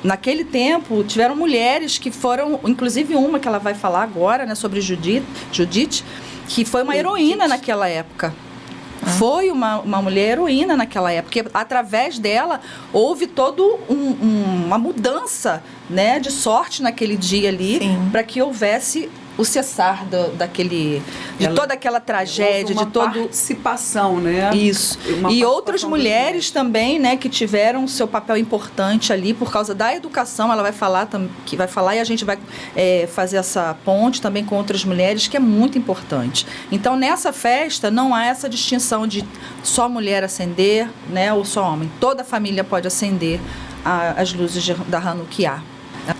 naquele tempo tiveram mulheres que foram, inclusive uma que ela vai falar agora, né, sobre Judite, que foi uma heroína naquela época. Foi uma mulher heroína naquela época, porque através dela houve toda uma mudança, né, de sorte naquele dia ali, para que houvesse o cessar de toda aquela tragédia, de toda participação, né? Isso. E outras mulheres também, né, que tiveram seu papel importante ali por causa da educação. Ela vai falar e a gente vai fazer essa ponte também com outras mulheres, que é muito importante. Então, nessa festa não há essa distinção de só mulher acender, né, ou só homem. Toda a família pode acender as luzes da Hanukkah.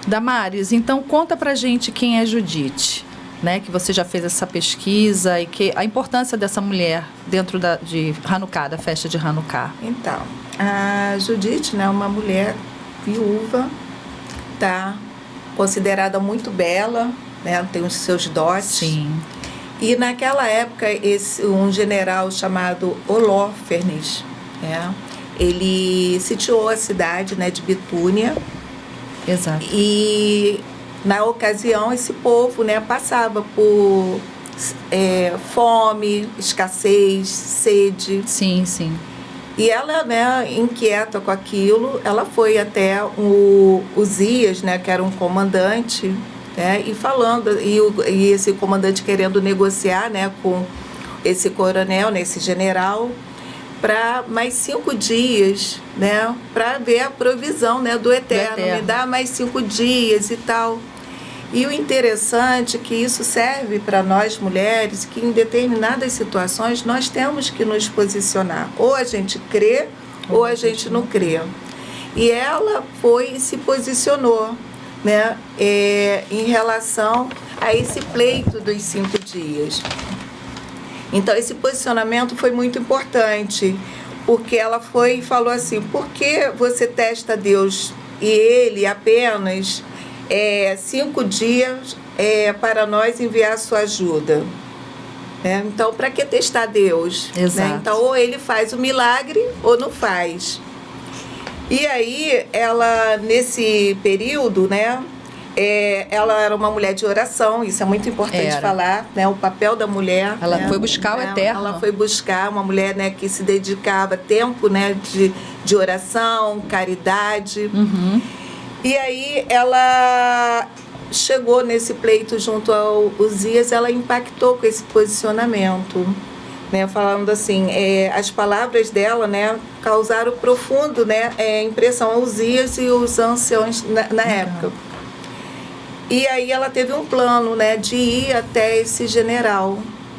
Damares, então conta pra gente quem é Judite, né? Que você já fez essa pesquisa e que a importância dessa mulher dentro de Hanukkah, da festa de Hanukkah. Então, a Judite, né, é uma mulher viúva, tá considerada muito bela, né? Tem os seus dotes. Sim. E naquela época, um general chamado Holofernes, né, ele sitiou a cidade, né, de Bitúnia. Exato. E na ocasião esse povo, né, passava por fome, escassez, sede. Sim, sim. E ela, né, inquieta com aquilo, ela foi até o Uzias, né, que era um comandante, né, e falando, e esse comandante querendo negociar, né, com esse coronel, né, esse general, para mais 5 dias, né, para ver a provisão, né, do Eterno. Me dá mais 5 dias e tal. E o interessante é que isso serve para nós mulheres, que em determinadas situações nós temos que nos posicionar. Ou a gente crê, ou a gente não crê. E ela foi e se posicionou, né, em relação a esse pleito dos 5 dias. Então, esse posicionamento foi muito importante, porque ela foi e falou assim: por que você testa Deus e Ele apenas 5 dias para nós enviar a sua ajuda? Então, para que testar Deus? Exato. Né? Então, ou Ele faz o milagre ou não faz. E aí, ela, nesse período, né, ela era uma mulher de oração, isso é muito importante falar, né, o papel da mulher. Ela, né, foi buscar o Eterno. Ela foi buscar uma mulher, né, que se dedicava tempo, né, de oração, caridade. Uhum. E aí ela chegou nesse pleito junto ao Uzias, ela impactou com esse posicionamento, né, falando assim, as palavras dela, né, causaram profundo, né, impressão a Uzias e os anciãos na época. E aí ela teve um plano, né, de ir até esse general,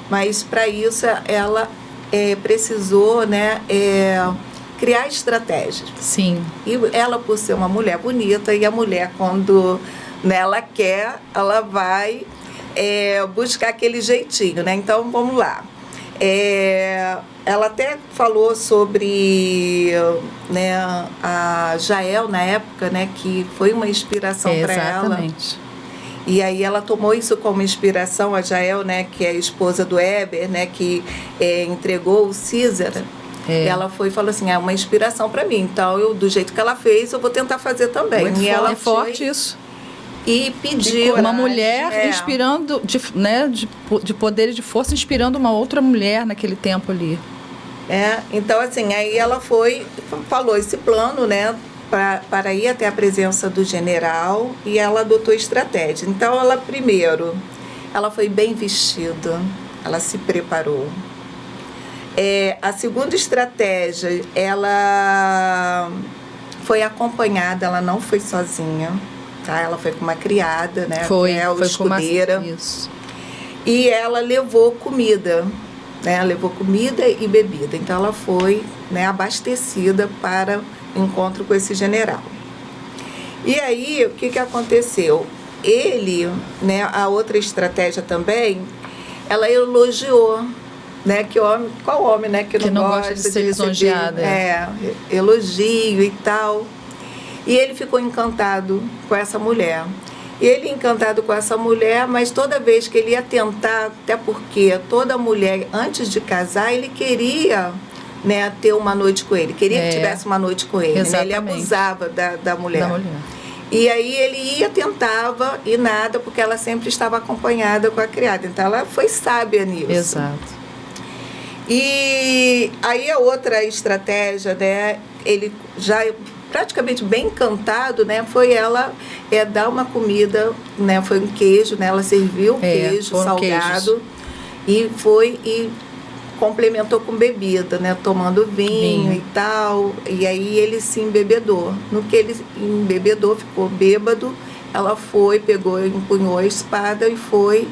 mas para isso ela precisou, né, criar estratégias. Sim. E ela, por ser uma mulher bonita, e a mulher, quando, né, ela quer, ela vai buscar aquele jeitinho, né? Então, vamos lá. Ela até falou sobre, né, a Jael, na época, né, que foi uma inspiração para ela. Exatamente. E aí ela tomou isso como inspiração, a Jael, né, que é a esposa do Eber, né, que entregou o Císara. Ela foi e falou assim, é uma inspiração para mim. Então, do jeito que ela fez, eu vou tentar fazer também. Muito e ela é forte isso. E pediu... Uma mulher inspirando, de poder e de força, inspirando uma outra mulher naquele tempo ali. Então, assim, aí ela foi, falou esse plano, né, para ir até a presença do general, e ela adotou estratégia. Então, ela primeiro, ela foi bem vestida, ela se preparou. A segunda estratégia, ela foi acompanhada, ela não foi sozinha, tá? Ela foi com uma criada, né? Foi escudeira. com uma... Isso. E ela levou comida, né? Levou comida e bebida. Então ela foi, né, abastecida para o encontro com esse general. E aí, o que aconteceu? Ele, né, a outra estratégia também, ela elogiou, né, que homem, qual homem, né, que não gosta de ser lisonjeado, elogio e tal. E ele ficou encantado com essa mulher. Ele encantado com essa mulher, mas toda vez que ele ia tentar, até porque toda mulher, antes de casar, ele queria, né, ter uma noite com ele, queria que tivesse uma noite com ele, né? Ele abusava da mulher. E aí ele ia, tentava e nada, porque ela sempre estava acompanhada com a criada. Então ela foi sábia nisso. Exato. E aí a outra estratégia, né, ele já praticamente bem encantado, né, foi ela dar uma comida, né, foi um queijo, né, ela serviu queijo salgado queijos. E foi e complementou com bebida, né, tomando vinho e tal, e aí ele se embebedou. No que ele embebedou, ficou bêbado, ela foi, pegou, empunhou a espada e foi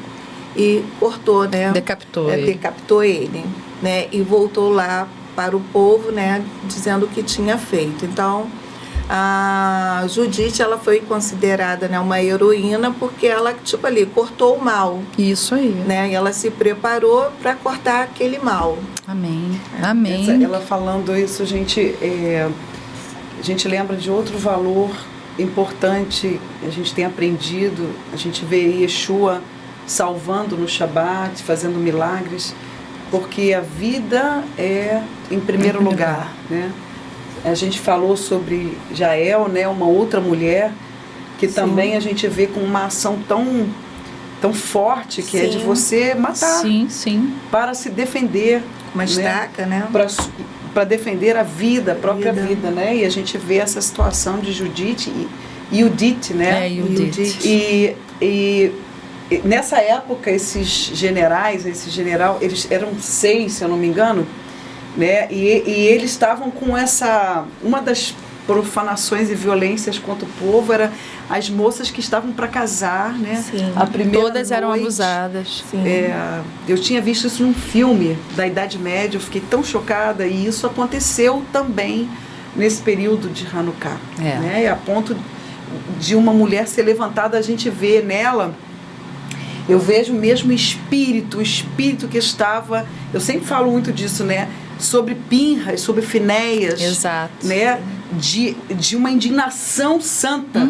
e cortou, né, decapitou ele, né, e voltou lá para o povo, né, dizendo o que tinha feito. Então a Judite, ela foi considerada, né, uma heroína porque ela, tipo ali, cortou o mal. Isso aí. Né? E ela se preparou para cortar aquele mal. Amém. Amém. Ela falando isso, a gente lembra de outro valor importante, a gente tem aprendido, a gente vê Yeshua salvando no Shabat, fazendo milagres, porque a vida é em primeiro lugar, né? A gente falou sobre Jael, né, uma outra mulher que também a gente vê com uma ação tão forte, que é de você matar. Sim. Para se defender. Uma estaca, né? Para defender a vida, a própria vida, né? E a gente vê essa situação de Judite e Judite, né? Judite. E nessa época, esses generais, eles eram 6, se eu não me engano, né? E eles estavam com uma das profanações e violências contra o povo era as moças que estavam para casar, né? Sim. A primeira Todas noite, eram abusadas. Sim. Eu tinha visto isso num filme da Idade Média, eu fiquei tão chocada, e isso aconteceu também nesse período de Hanukkah, né? E a ponto de uma mulher ser levantada, a gente vê nela, eu vejo mesmo o espírito que estava, eu sempre falo muito disso, né? Sobre Pinhas, sobre Finéias, Exato. Né? De uma indignação santa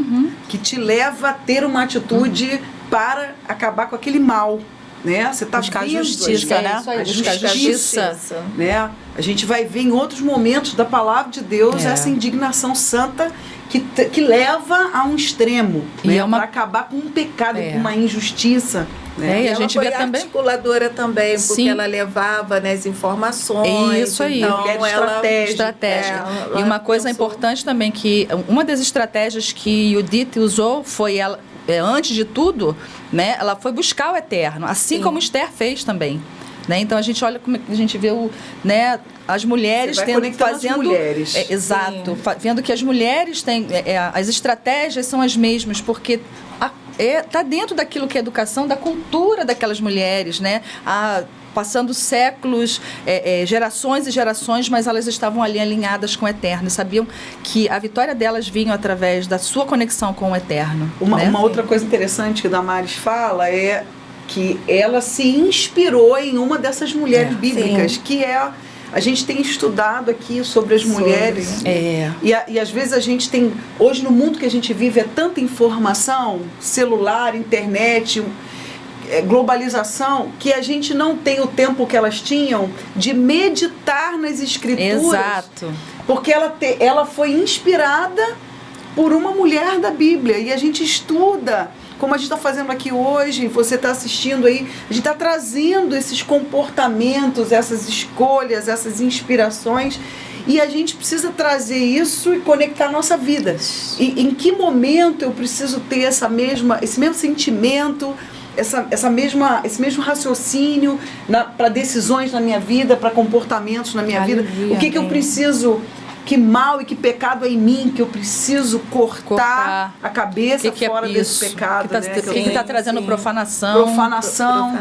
que te leva a ter uma atitude para acabar com aquele mal, né? Você está buscar justiça, né? Buscar justiça, né? A gente vai ver em outros momentos da palavra de Deus essa indignação santa que leva a um extremo, né? Para acabar com um pecado, com uma injustiça. E a gente vê também articuladora também, porque ela levava, né, as informações. Isso aí. Então, estratégia. E uma coisa importante também, que uma das estratégias que Judite usou foi ela, antes de tudo, né, ela foi buscar o eterno, assim como Esther fez também. Né? Então a gente olha como a gente vê né, as mulheres fazendo. As mulheres. Exato. Vendo que as mulheres têm. As estratégias são as mesmas, porque está dentro daquilo que é educação, da cultura daquelas mulheres, né? Passando séculos, gerações e gerações, mas elas estavam ali alinhadas com o Eterno, e sabiam que a vitória delas vinha através da sua conexão com o Eterno. Uma outra coisa interessante que a Damares fala é que ela se inspirou em uma dessas mulheres bíblicas, que a gente tem estudado aqui sobre as mulheres. E às vezes a gente tem, hoje no mundo que a gente vive, é tanta informação, celular, internet, globalização, que a gente não tem o tempo que elas tinham de meditar nas escrituras. Exato. Porque ela foi inspirada por uma mulher da Bíblia, e a gente estuda, como a gente está fazendo aqui hoje, você está assistindo aí, a gente está trazendo esses comportamentos, essas escolhas, essas inspirações, e a gente precisa trazer isso e conectar a nossa vida. E em que momento eu preciso ter esse mesmo sentimento esse mesmo raciocínio para decisões na minha vida, para comportamentos na minha vida. O que eu preciso, que mal e que pecado é em mim, que eu preciso cortar a cabeça fora desse pecado. Que está trazendo profanação. Profanação.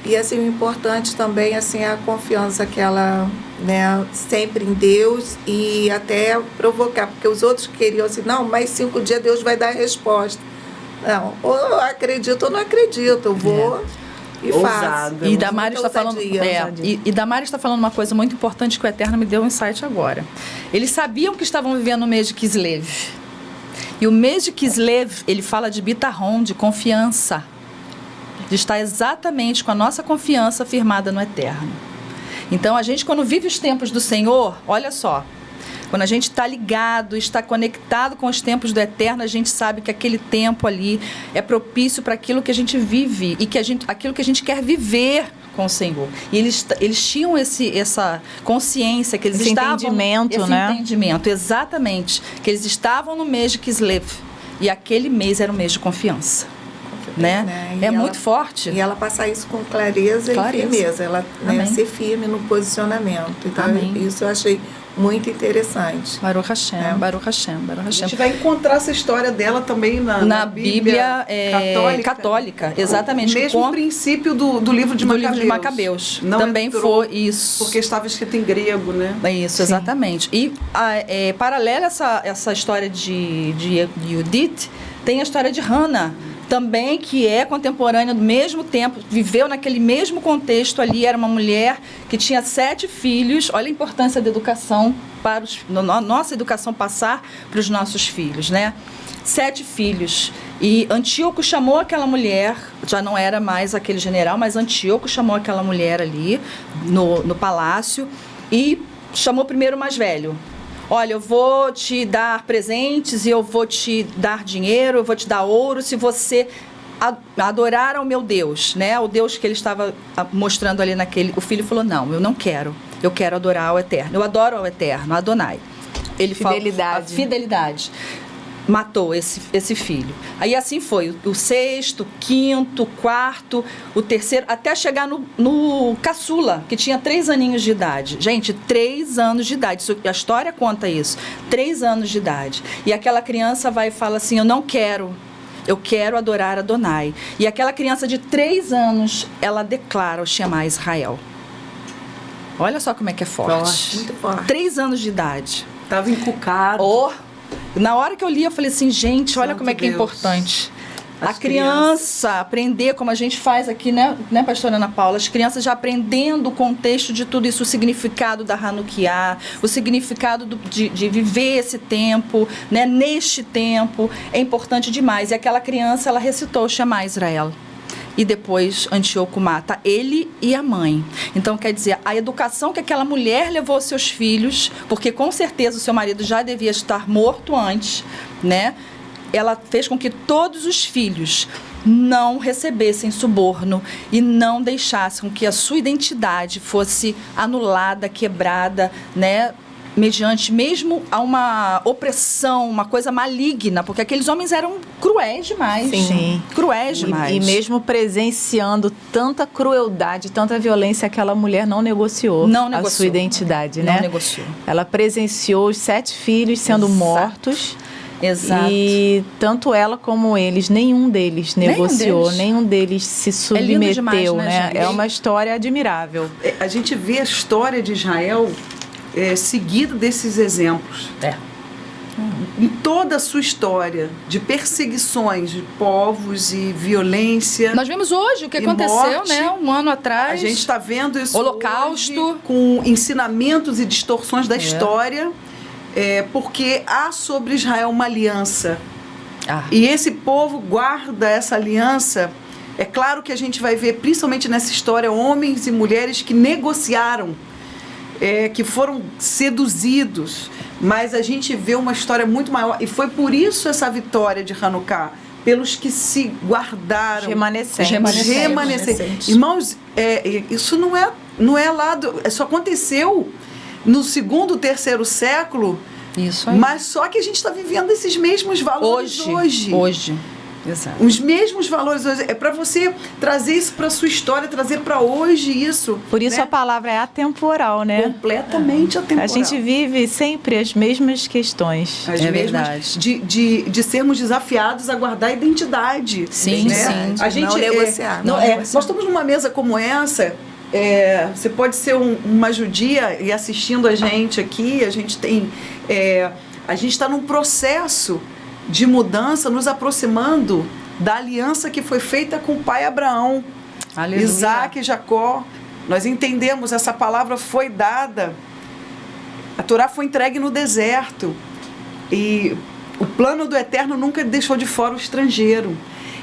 E assim, o importante também assim, é a confiança que ela, né, sempre em Deus, e até provocar, porque os outros queriam assim, não, mais 5 dias Deus vai dar a resposta. Não, ou eu acredito ou não acredito, eu vou e faço. E Damares está falando, e Damares está falando uma coisa muito importante que o Eterno me deu um insight agora. Eles sabiam que estavam vivendo no mês de Kislev. E o mês de Kislev, ele fala de bitarron, de confiança. De estar exatamente com a nossa confiança firmada no Eterno. Então, a gente, quando vive os tempos do Senhor, olha só, quando a gente está ligado, está conectado com os tempos do Eterno, a gente sabe que aquele tempo ali é propício para aquilo que a gente vive e aquilo que a gente quer viver com o Senhor. E eles tinham essa consciência que eles estavam... entendimento, exatamente. Que eles estavam no mês de Kislev. E aquele mês era um mês de confiança. Né? É muito forte. E ela passar isso com clareza e firmeza. Ela, né, ser firme no posicionamento. Então, isso eu achei muito interessante. Baruch Hashem, Baruch Hashem, Baruch Hashem. A gente vai encontrar essa história dela também na Bíblia católica. Exatamente. O mesmo princípio do livro de Macabeus. Não também foi isso. Porque estava escrito em grego, né? Isso, exatamente. E paralela a essa história de Judith, tem a história de Hannah, também, que é contemporânea do mesmo tempo, viveu naquele mesmo contexto ali, era uma mulher que tinha 7 filhos. Olha a importância da educação nossa educação passar para os nossos filhos, né? 7 filhos. E Antíoco chamou aquela mulher, já não era mais aquele general, mas Antíoco chamou aquela mulher ali no palácio e chamou primeiro o mais velho. Olha, eu vou te dar presentes e eu vou te dar dinheiro, eu vou te dar ouro se você adorar ao meu Deus, né? O Deus que ele estava mostrando ali naquele... O filho falou, não, eu não quero. Eu quero adorar ao Eterno. Eu adoro ao Eterno, Adonai. Fidelidade. Fidelidade. Matou esse filho. Aí assim foi, o 6º, o 5º, o 4º, o 3º, até chegar no caçula, que tinha 3 aninhos de idade. Gente, 3 anos de idade, a história conta isso, 3 anos de idade. E aquela criança vai e fala assim, eu quero adorar Adonai. E aquela criança de 3 anos, ela declara o Shema Israel. Olha só como é que é forte. Muito forte. 3 anos de idade. Estava encucado. Na hora que eu li, eu falei assim, gente, olha como é que é importante. A criança aprender, como a gente faz aqui, né, pastora Ana Paula? As crianças já aprendendo o contexto de tudo isso, o significado da Hanukkah, o significado de viver esse tempo, né, neste tempo, é importante demais. E aquela criança, ela recitou o Shema Israel. E depois Antíoco mata ele e a mãe. Então, quer dizer, a educação que aquela mulher levou aos seus filhos, porque com certeza o seu marido já devia estar morto antes, né? Ela fez com que todos os filhos não recebessem suborno e não deixassem que a sua identidade fosse anulada, quebrada, né? Mediante mesmo a uma opressão, uma coisa maligna, porque aqueles homens eram cruéis demais. Sim. Cruéis demais. E mesmo presenciando tanta crueldade, tanta violência, aquela mulher não negociou a sua identidade, né? Não negociou. Ela presenciou os 7 filhos sendo mortos. Exato. E tanto ela como eles, nenhum deles negociou, nenhum deles se submeteu, demais, né? É uma história admirável. A gente vê a história de Israel seguida desses exemplos. Em toda a sua história de perseguições de povos e violência. Nós vimos hoje o que aconteceu, morte, né? Um ano atrás. A gente está vendo isso Holocausto. hoje, com ensinamentos e distorções da história, porque há sobre Israel uma aliança. E esse povo guarda essa aliança. É claro que a gente vai ver, principalmente nessa história, homens e mulheres que negociaram, que foram seduzidos, mas a gente vê uma história muito maior, e foi por isso essa vitória de Hanukkah, pelos que se guardaram, remanescentes. Irmãos, isso não é lá isso aconteceu no 2º, 3º século, isso aí. Mas só que a gente está vivendo esses mesmos valores hoje. Exato. Os mesmos valores. É para você trazer isso para sua história, trazer para hoje isso. Por isso, né? a palavra é atemporal, né? Completamente atemporal. A gente vive sempre as mesmas questões. As É mesmas verdade. de sermos desafiados a guardar a identidade. Sim, né? sim. A gente Não negociar, não negociar. nós estamos numa mesa como essa. Você pode ser uma judia e assistindo a gente aqui, a gente está num processo de mudança, nos aproximando da aliança que foi feita com o pai Abraão, Aleluia. Isaac e Jacó. Nós entendemos, essa palavra foi dada, a Torá foi entregue no deserto, e o plano do Eterno nunca deixou de fora o estrangeiro.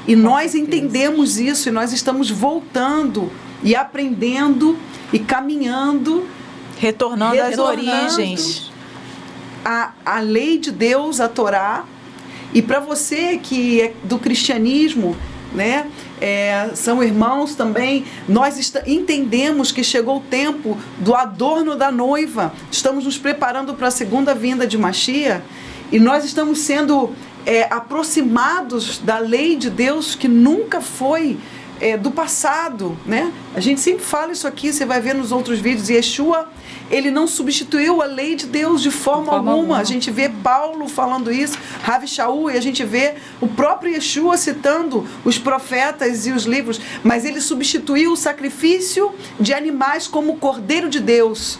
E nós entendemos isso, e nós estamos voltando e aprendendo e caminhando, Retornando às origens. a lei de Deus, a Torá. E para você que é do cristianismo, né, são irmãos também, nós entendemos que chegou o tempo do adorno da noiva. Estamos nos preparando para a segunda vinda de Mashiach, e nós estamos sendo aproximados da lei de Deus que nunca foi do passado, né? A gente sempre fala isso aqui, você vai ver nos outros vídeos. Yeshua, ele não substituiu a lei de Deus de forma alguma. A gente vê Paulo falando isso, Rav Shaul, e a gente vê o próprio Yeshua citando os profetas e os livros, mas ele substituiu o sacrifício de animais como o Cordeiro de Deus,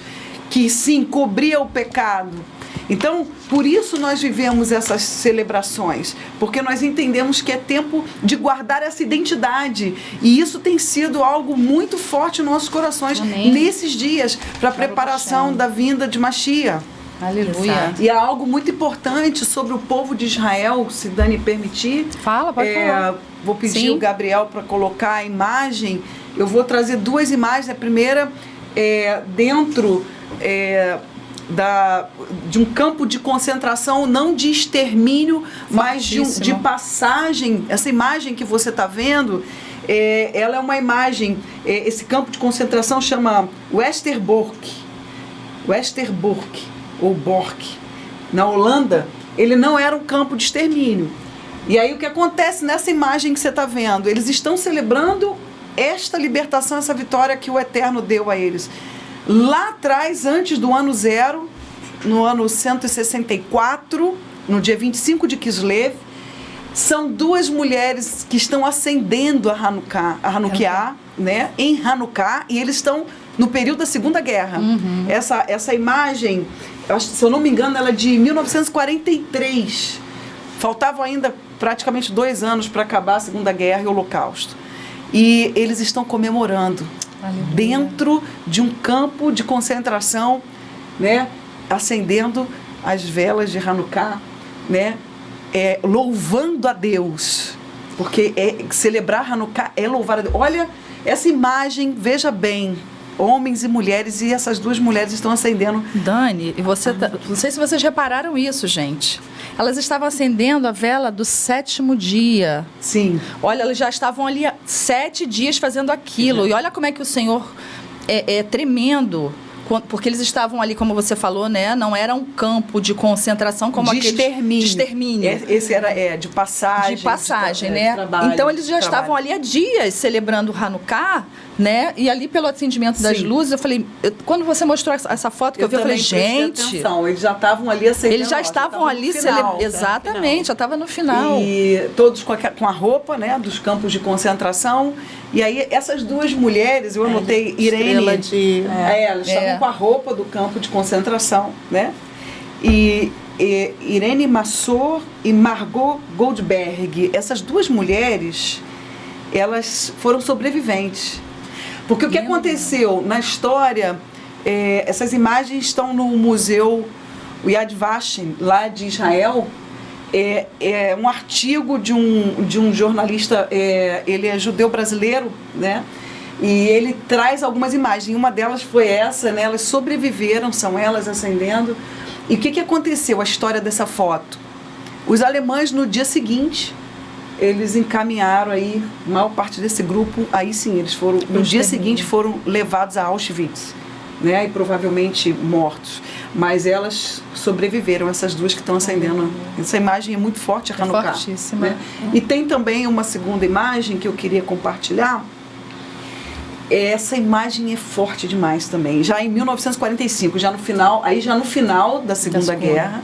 que sim, cobria o pecado. Então, por isso nós vivemos essas celebrações, porque nós entendemos que é tempo de guardar essa identidade, e isso tem sido algo muito forte nos nossos corações. Amém. Nesses dias, para a preparação da vinda de Mashiach. Aleluia. Exato. E há algo muito importante sobre o povo de Israel, se Dani permitir. Fala, pode falar. Vou pedir Sim. o Gabriel para colocar a imagem. Eu vou trazer duas imagens. A primeira é dentro de um campo de concentração, não de extermínio, mas de passagem. Essa imagem que você está vendo, ela é uma imagem, esse campo de concentração chama Westerbork, ou Bork. Na Holanda, ele não era um campo de extermínio. E aí o que acontece nessa imagem que você está vendo? Eles estão celebrando esta libertação, essa vitória que o Eterno deu a eles. Lá atrás, antes do ano zero, no ano 164, no dia 25 de Kislev, são duas mulheres que estão acendendo a Hanukkah, né, em Hanukkah, e eles estão no período da Segunda Guerra. Uhum. Essa imagem, se eu não me engano, ela é de 1943. Faltavam ainda praticamente 2 anos para acabar a Segunda Guerra e o Holocausto. E eles estão comemorando. Aleluia. Dentro de um campo de concentração, né, acendendo as velas de Hanukkah, né, louvando a Deus, porque celebrar Hanukkah é louvar a Deus. Olha essa imagem, veja bem, homens e mulheres, e essas duas mulheres estão acendendo. Dani, e você não sei se vocês repararam isso, gente. Elas estavam acendendo a vela do 7º dia. Sim. Olha, elas já estavam ali há 7 dias fazendo aquilo. E olha como é que o Senhor é tremendo. Porque eles estavam ali, como você falou, né? Não era um campo de concentração como de aqueles... extermínio. De extermínio. Esse era de passagem. De passagem, de né? trabalho, então eles já trabalho. estavam ali há dias celebrando Hanukkah, né? E ali pelo acendimento das Sim. luzes, eu falei... quando você mostrou essa foto que eu vi, eu falei, também prestei gente... atenção, eles já estavam ali acendendo. Eles já estavam ali celebrando. Exatamente, já estava no final. E todos com a roupa, né, dos campos de concentração. E aí essas duas mulheres, eu anotei Irene. Elas estavam com a roupa do campo de concentração, né? E Irene Massor e Margot Goldberg, essas duas mulheres, elas foram sobreviventes. Porque o que aconteceu na história, essas imagens estão no museu Yad Vashem, lá de Israel. É um artigo de um jornalista, ele é judeu brasileiro, né? E ele traz algumas imagens. Uma delas foi essa, né? Elas sobreviveram, são elas acendendo. E o que aconteceu, a história dessa foto? Os alemães, no dia seguinte, eles encaminharam aí, a maior parte desse grupo, aí sim, eles foram, no dia seguinte foram levados a Auschwitz, né, e provavelmente mortos. Mas elas sobreviveram, essas duas que estão acendendo. Essa imagem é muito forte, a Hanukkah. Fortíssima. Né? E tem também uma segunda imagem que eu queria compartilhar. Essa imagem é forte demais também. Já em 1945, já no final da Segunda Guerra,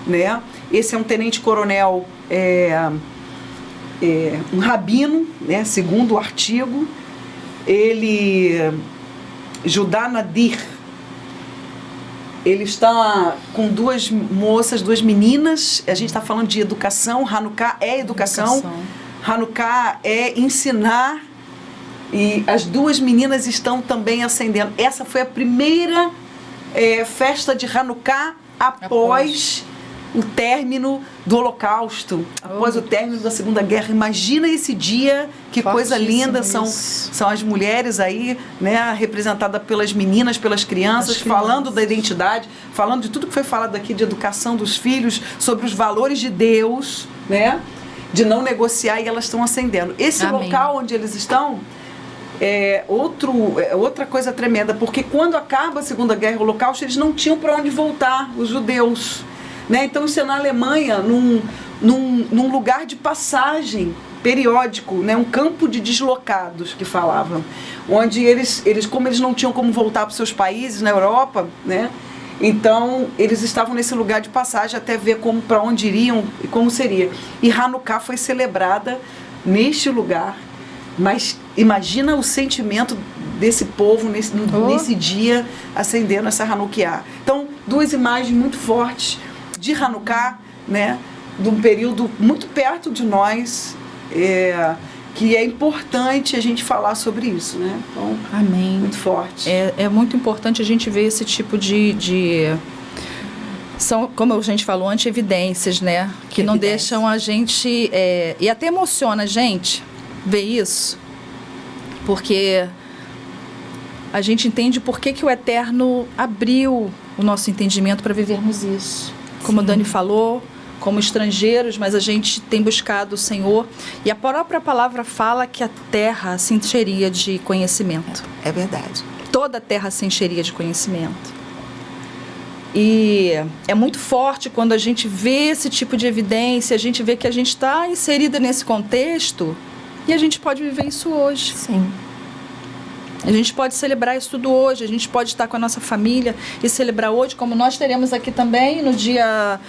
né? Esse é um tenente-coronel, um rabino, né? Segundo o artigo, Judá Nadir, ele está com duas moças, duas meninas. A gente está falando de educação. Hanukkah é educação. Hanukkah é ensinar. E as duas meninas estão também acendendo. Essa foi a primeira festa de Hanukkah após o término do Holocausto, após o término da Segunda Guerra. Imagina esse dia, que coisa linda. São as mulheres aí, né, representadas pelas meninas, pelas crianças, falando da identidade, falando de tudo que foi falado aqui, de educação dos filhos, sobre os valores de Deus, né, de não negociar, e elas estão acendendo. Esse local onde eles estão outra coisa tremenda, porque quando acaba a Segunda Guerra e o Holocausto, eles não tinham para onde voltar, os judeus. Né? Então isso é na Alemanha, num lugar de passagem periódico, né? Um campo de deslocados, que falavam, onde eles, como eles não tinham como voltar para os seus países na Europa, né? Então eles estavam nesse lugar de passagem até ver para onde iriam e como seria. E Hanukkah foi celebrada neste lugar, mas imagina o sentimento desse povo nesse dia acendendo essa Hanukkah. Então, duas imagens muito fortes de Hanukkah, né, de um período muito perto de nós, que é importante a gente falar sobre isso, né? Então, amém. Muito forte. É muito importante a gente ver esse tipo são, como a gente falou antes, evidências, né? Que não deixam a gente... e até emociona a gente ver isso, porque a gente entende por que o Eterno abriu o nosso entendimento para vivermos isso. Como a Dani falou, como estrangeiros, mas a gente tem buscado o Senhor. E a própria palavra fala que a terra se encheria de conhecimento. É verdade. Toda a terra se encheria de conhecimento. E é muito forte quando a gente vê esse tipo de evidência, a gente vê que a gente está inserida nesse contexto e a gente pode viver isso hoje. Sim. A gente pode celebrar isso tudo hoje, a gente pode estar com a nossa família e celebrar hoje, como nós teremos aqui também no dia...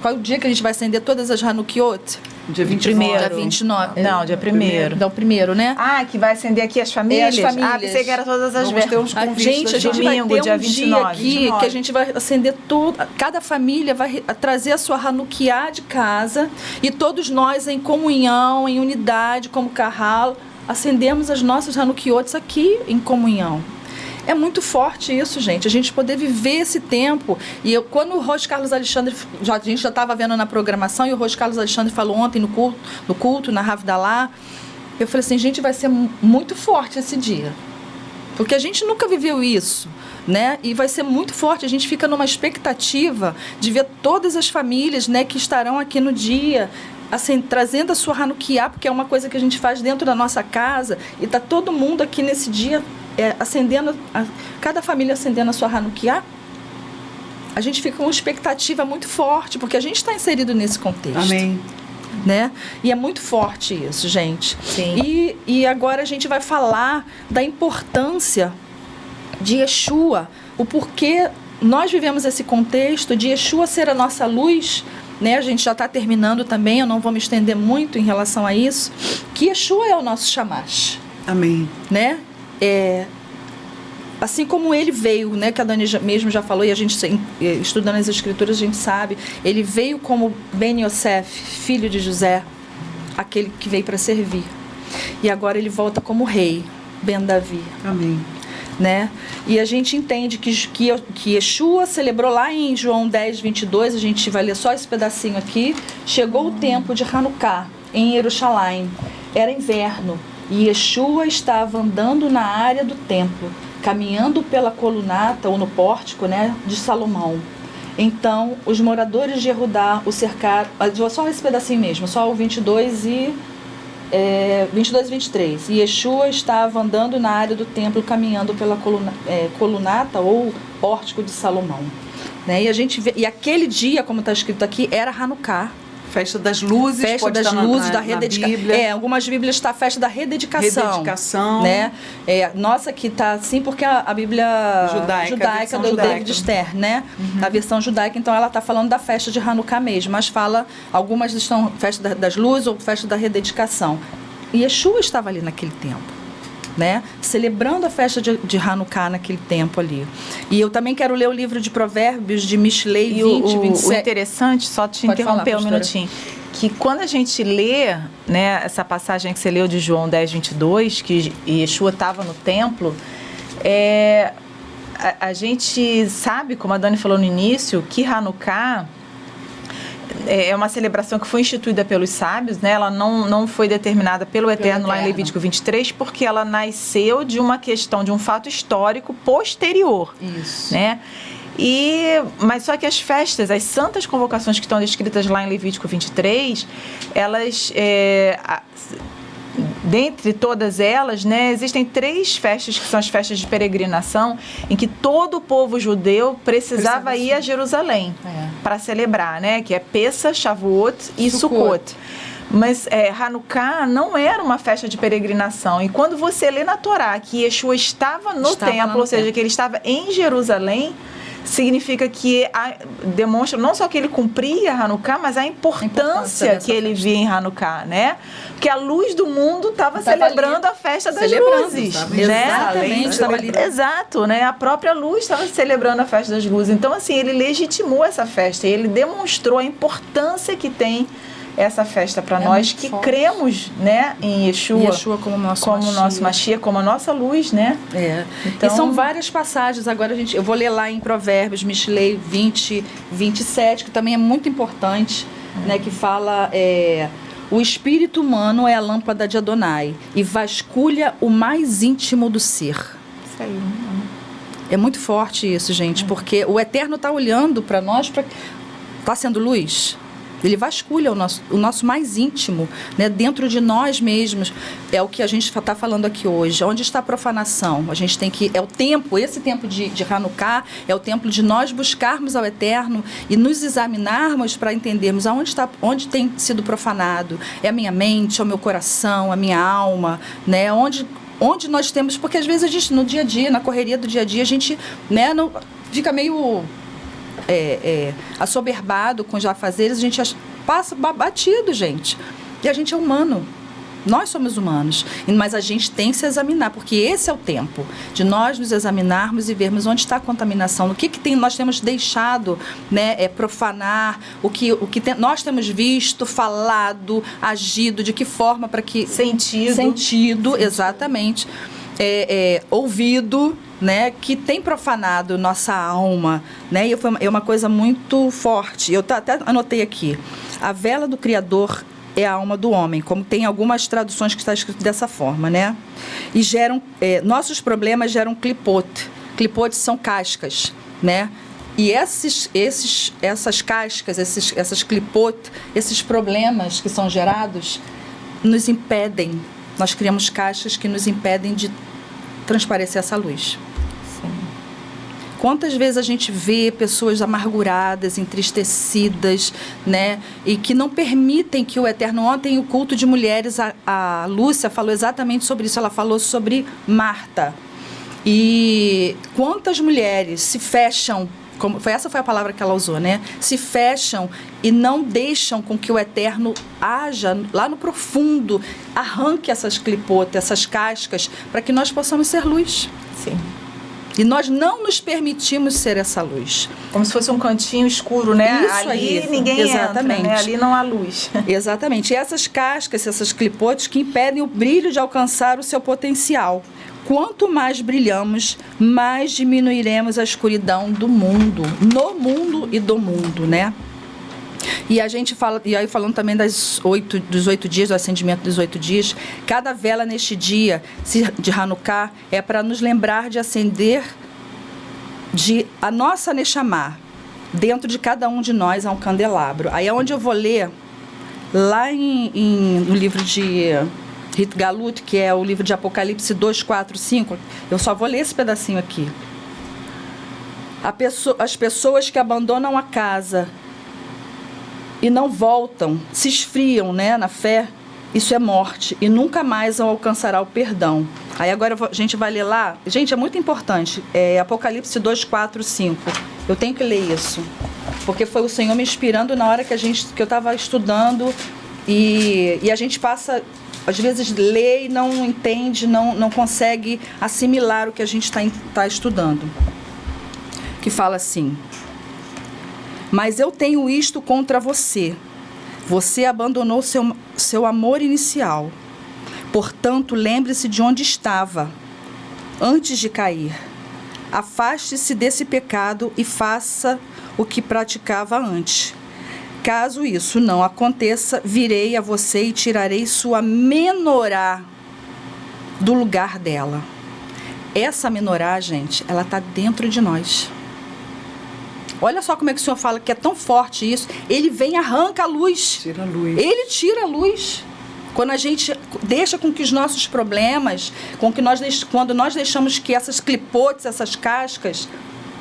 qual é o dia que a gente vai acender todas as Hanukkiot? Dia 29. Dia 29. Não, dia 1º. Então, primeiro, né? Ah, que vai acender aqui as famílias? As famílias. Ah, pensei que era todas as Vamos ter uns convites. A gente domingo, vai ter dia um 29. dia aqui 29. que a gente vai acender cada família vai trazer a sua Hanukkah de casa e todos nós em comunhão, em unidade, como Kahal, acendemos as nossas Hanukkiotes aqui em comunhão. É muito forte isso, gente. A gente poder viver esse tempo. E quando o Rosh Carlos Alexandre, a gente já estava vendo na programação, e o Rosh Carlos Alexandre falou ontem no culto na Havdalah, eu falei assim, gente, vai ser muito forte esse dia. Porque a gente nunca viveu isso, né? E vai ser muito forte. A gente fica numa expectativa de ver todas as famílias, né, que estarão aqui no dia, assim, trazendo a sua Hanukkah, porque é uma coisa que a gente faz dentro da nossa casa, e está todo mundo aqui nesse dia acendendo, cada família acendendo a sua Hanukkah. A gente fica com uma expectativa muito forte, porque a gente está inserido nesse contexto. Amém. Né? E é muito forte isso, gente. Sim. E agora a gente vai falar da importância de Yeshua, o porquê nós vivemos esse contexto de Yeshua ser a nossa luz, né? A gente já está terminando também, eu não vou me estender muito em relação a isso, que Yeshua é o nosso Shamash. Amém. Né? Assim como ele veio, né, que a Dani mesmo já falou, e a gente, estudando as escrituras, a gente sabe, ele veio como Ben Yosef, filho de José, aquele que veio para servir. E agora ele volta como rei, Ben Davi. Amém. Né? E a gente entende que Yeshua celebrou lá em João 10, 22, a gente vai ler só esse pedacinho aqui. Chegou o tempo de Hanukkah em Jerusalém, era inverno, e Yeshua estava andando na área do templo, caminhando pela colunata ou no pórtico, né, de Salomão. Então os moradores de Jehudá o cercaram, só esse pedacinho mesmo, só o 22 e 22 e 23. E Yeshua estava andando na área do templo, caminhando pela colunata ou pórtico de Salomão. Né? E a gente vê, e aquele dia, como está escrito aqui, era Hanukkah. Festa das luzes, festa pode das estar luzes, da na rededicação. Bíblia. Algumas Bíblias está a festa da rededicação. Rededicação. Né? Nossa, aqui está assim, porque a Bíblia judaica do David Stern, né? A versão judaica, então ela está falando da festa de Hanukkah mesmo, mas fala, algumas estão festa das luzes ou festa da rededicação. E Yeshua estava ali naquele tempo. Né? Celebrando a festa de Hanukkah naquele tempo ali. E eu também quero ler o livro de Provérbios de Mishlei 20, 27. O interessante, só te interromper um minutinho, que quando a gente lê, né, essa passagem que você leu de João 10, 22, que Yeshua estava no templo, a gente sabe, como a Dani falou no início, que Hanukkah é uma celebração que foi instituída pelos sábios, né? Ela não foi determinada pelo Eterno lá em Levítico 23, porque ela nasceu de uma questão, de um fato histórico posterior. Isso. Né? Mas só que as festas, as santas convocações que estão descritas lá em Levítico 23, elas... dentre todas elas, né, existem 3 festas que são as festas de peregrinação, em que todo o povo judeu precisava ir a Jerusalém para celebrar, né, que é Pessah, Shavuot e Sukkot. Mas Hanukkah não era uma festa de peregrinação. E quando você lê na Torá que Yeshua estava no templo, ou seja, que ele estava em Jerusalém, significa que demonstra não só que ele cumpria Hanukkah, mas a importância que ele via em Hanukkah, né? Porque a luz do mundo estava celebrando ali, a festa das luzes, né? Exatamente. Exato, né? A própria luz estava celebrando a festa das luzes. Então, assim, ele legitimou essa festa, ele demonstrou a importância que tem essa festa para nós que cremos, né, em Yeshua como nosso Mashiach, como a nossa luz, né? Então, e são várias passagens. Agora eu vou ler lá em Provérbios, Mishlei 20, 27, que também é muito importante, né, que fala o espírito humano é a lâmpada de Adonai e vasculha o mais íntimo do ser. Isso aí. É muito forte isso, gente, porque o Eterno está olhando para nós, está sendo luz. Ele vasculha o nosso mais íntimo, né, dentro de nós mesmos. É o que a gente está falando aqui hoje. Onde está a profanação? A gente tem que... esse tempo de Hanukkah, é o tempo de nós buscarmos ao Eterno e nos examinarmos para entendermos onde tem sido profanado. É a minha mente, é o meu coração, a minha alma, né? Onde nós temos... Porque às vezes a gente, no dia a dia, na correria do dia a dia, a gente, né, não, fica meio... assoberbado com os afazeres, a gente passa batido, gente. E a gente é humano. Nós somos humanos. Mas a gente tem que se examinar, porque esse é o tempo de nós nos examinarmos e vermos onde está a contaminação, o que nós temos deixado, né, profanar, o que nós temos visto, falado, agido, de que forma para que... Sentido, exatamente. Ouvido, né, que tem profanado nossa alma, né, e é uma coisa muito forte. Eu até anotei aqui: a vela do Criador é a alma do homem, como tem algumas traduções que está escrito dessa forma, né, e nossos problemas geram clipot. Clipotes são cascas, né, e essas cascas, essas clipot, esses problemas que são gerados, nos impedem. Nós criamos caixas que nos impedem de transparecer essa luz. Sim. Quantas vezes a gente vê pessoas amarguradas, entristecidas, né? E que não permitem que o Eterno... Ontem, o culto de mulheres, a Lúcia falou exatamente sobre isso. Ela falou sobre Marta. E quantas mulheres se fecham... Essa foi a palavra que ela usou, né? Se fecham e não deixam com que o Eterno haja lá no profundo, arranque essas clipotas, essas cascas, para que nós possamos ser luz. Sim. E nós não nos permitimos ser essa luz. Como se fosse um cantinho escuro, né? Isso ali aí, ninguém exatamente. entra, né? Ali não há luz. Exatamente. E essas cascas, essas clipotes que impedem o brilho de alcançar o seu potencial. Quanto mais brilhamos, mais diminuiremos a escuridão do mundo, no mundo e do mundo, né? E a gente fala, e aí falando também dos 8 dias, do acendimento dos 8 dias, cada vela neste dia de Hanukkah é para nos lembrar de acender a nossa Neshama. Dentro de cada um de nós há um candelabro. Aí é onde eu vou ler Lá no livro de Rita Galut, que é o livro de Apocalipse 2, 4, 5, eu só vou ler esse pedacinho aqui. As pessoas que abandonam a casa e não voltam, se esfriam, né, na fé, isso é morte e nunca mais alcançará o perdão. Aí agora a gente vai ler lá. Gente, é muito importante. Apocalipse 2, 4, 5. Eu tenho que ler isso. Porque foi o Senhor me inspirando na hora que eu estava estudando. E a gente passa, às vezes, lê e não entende, não consegue assimilar o que a gente está estudando. Que fala assim: mas eu tenho isto contra você. Você abandonou seu amor inicial. Portanto, lembre-se de onde estava antes de cair. Afaste-se desse pecado e faça o que praticava antes. Caso isso não aconteça, virei a você e tirarei sua menorá do lugar dela. Essa menorá, gente, ela está dentro de nós. Olha só como é que o Senhor fala que é tão forte isso. Ele vem e arranca a luz. Tira a luz. Ele tira a luz. Quando a gente deixa com que os nossos problemas, quando nós deixamos que essas clipotes, essas cascas,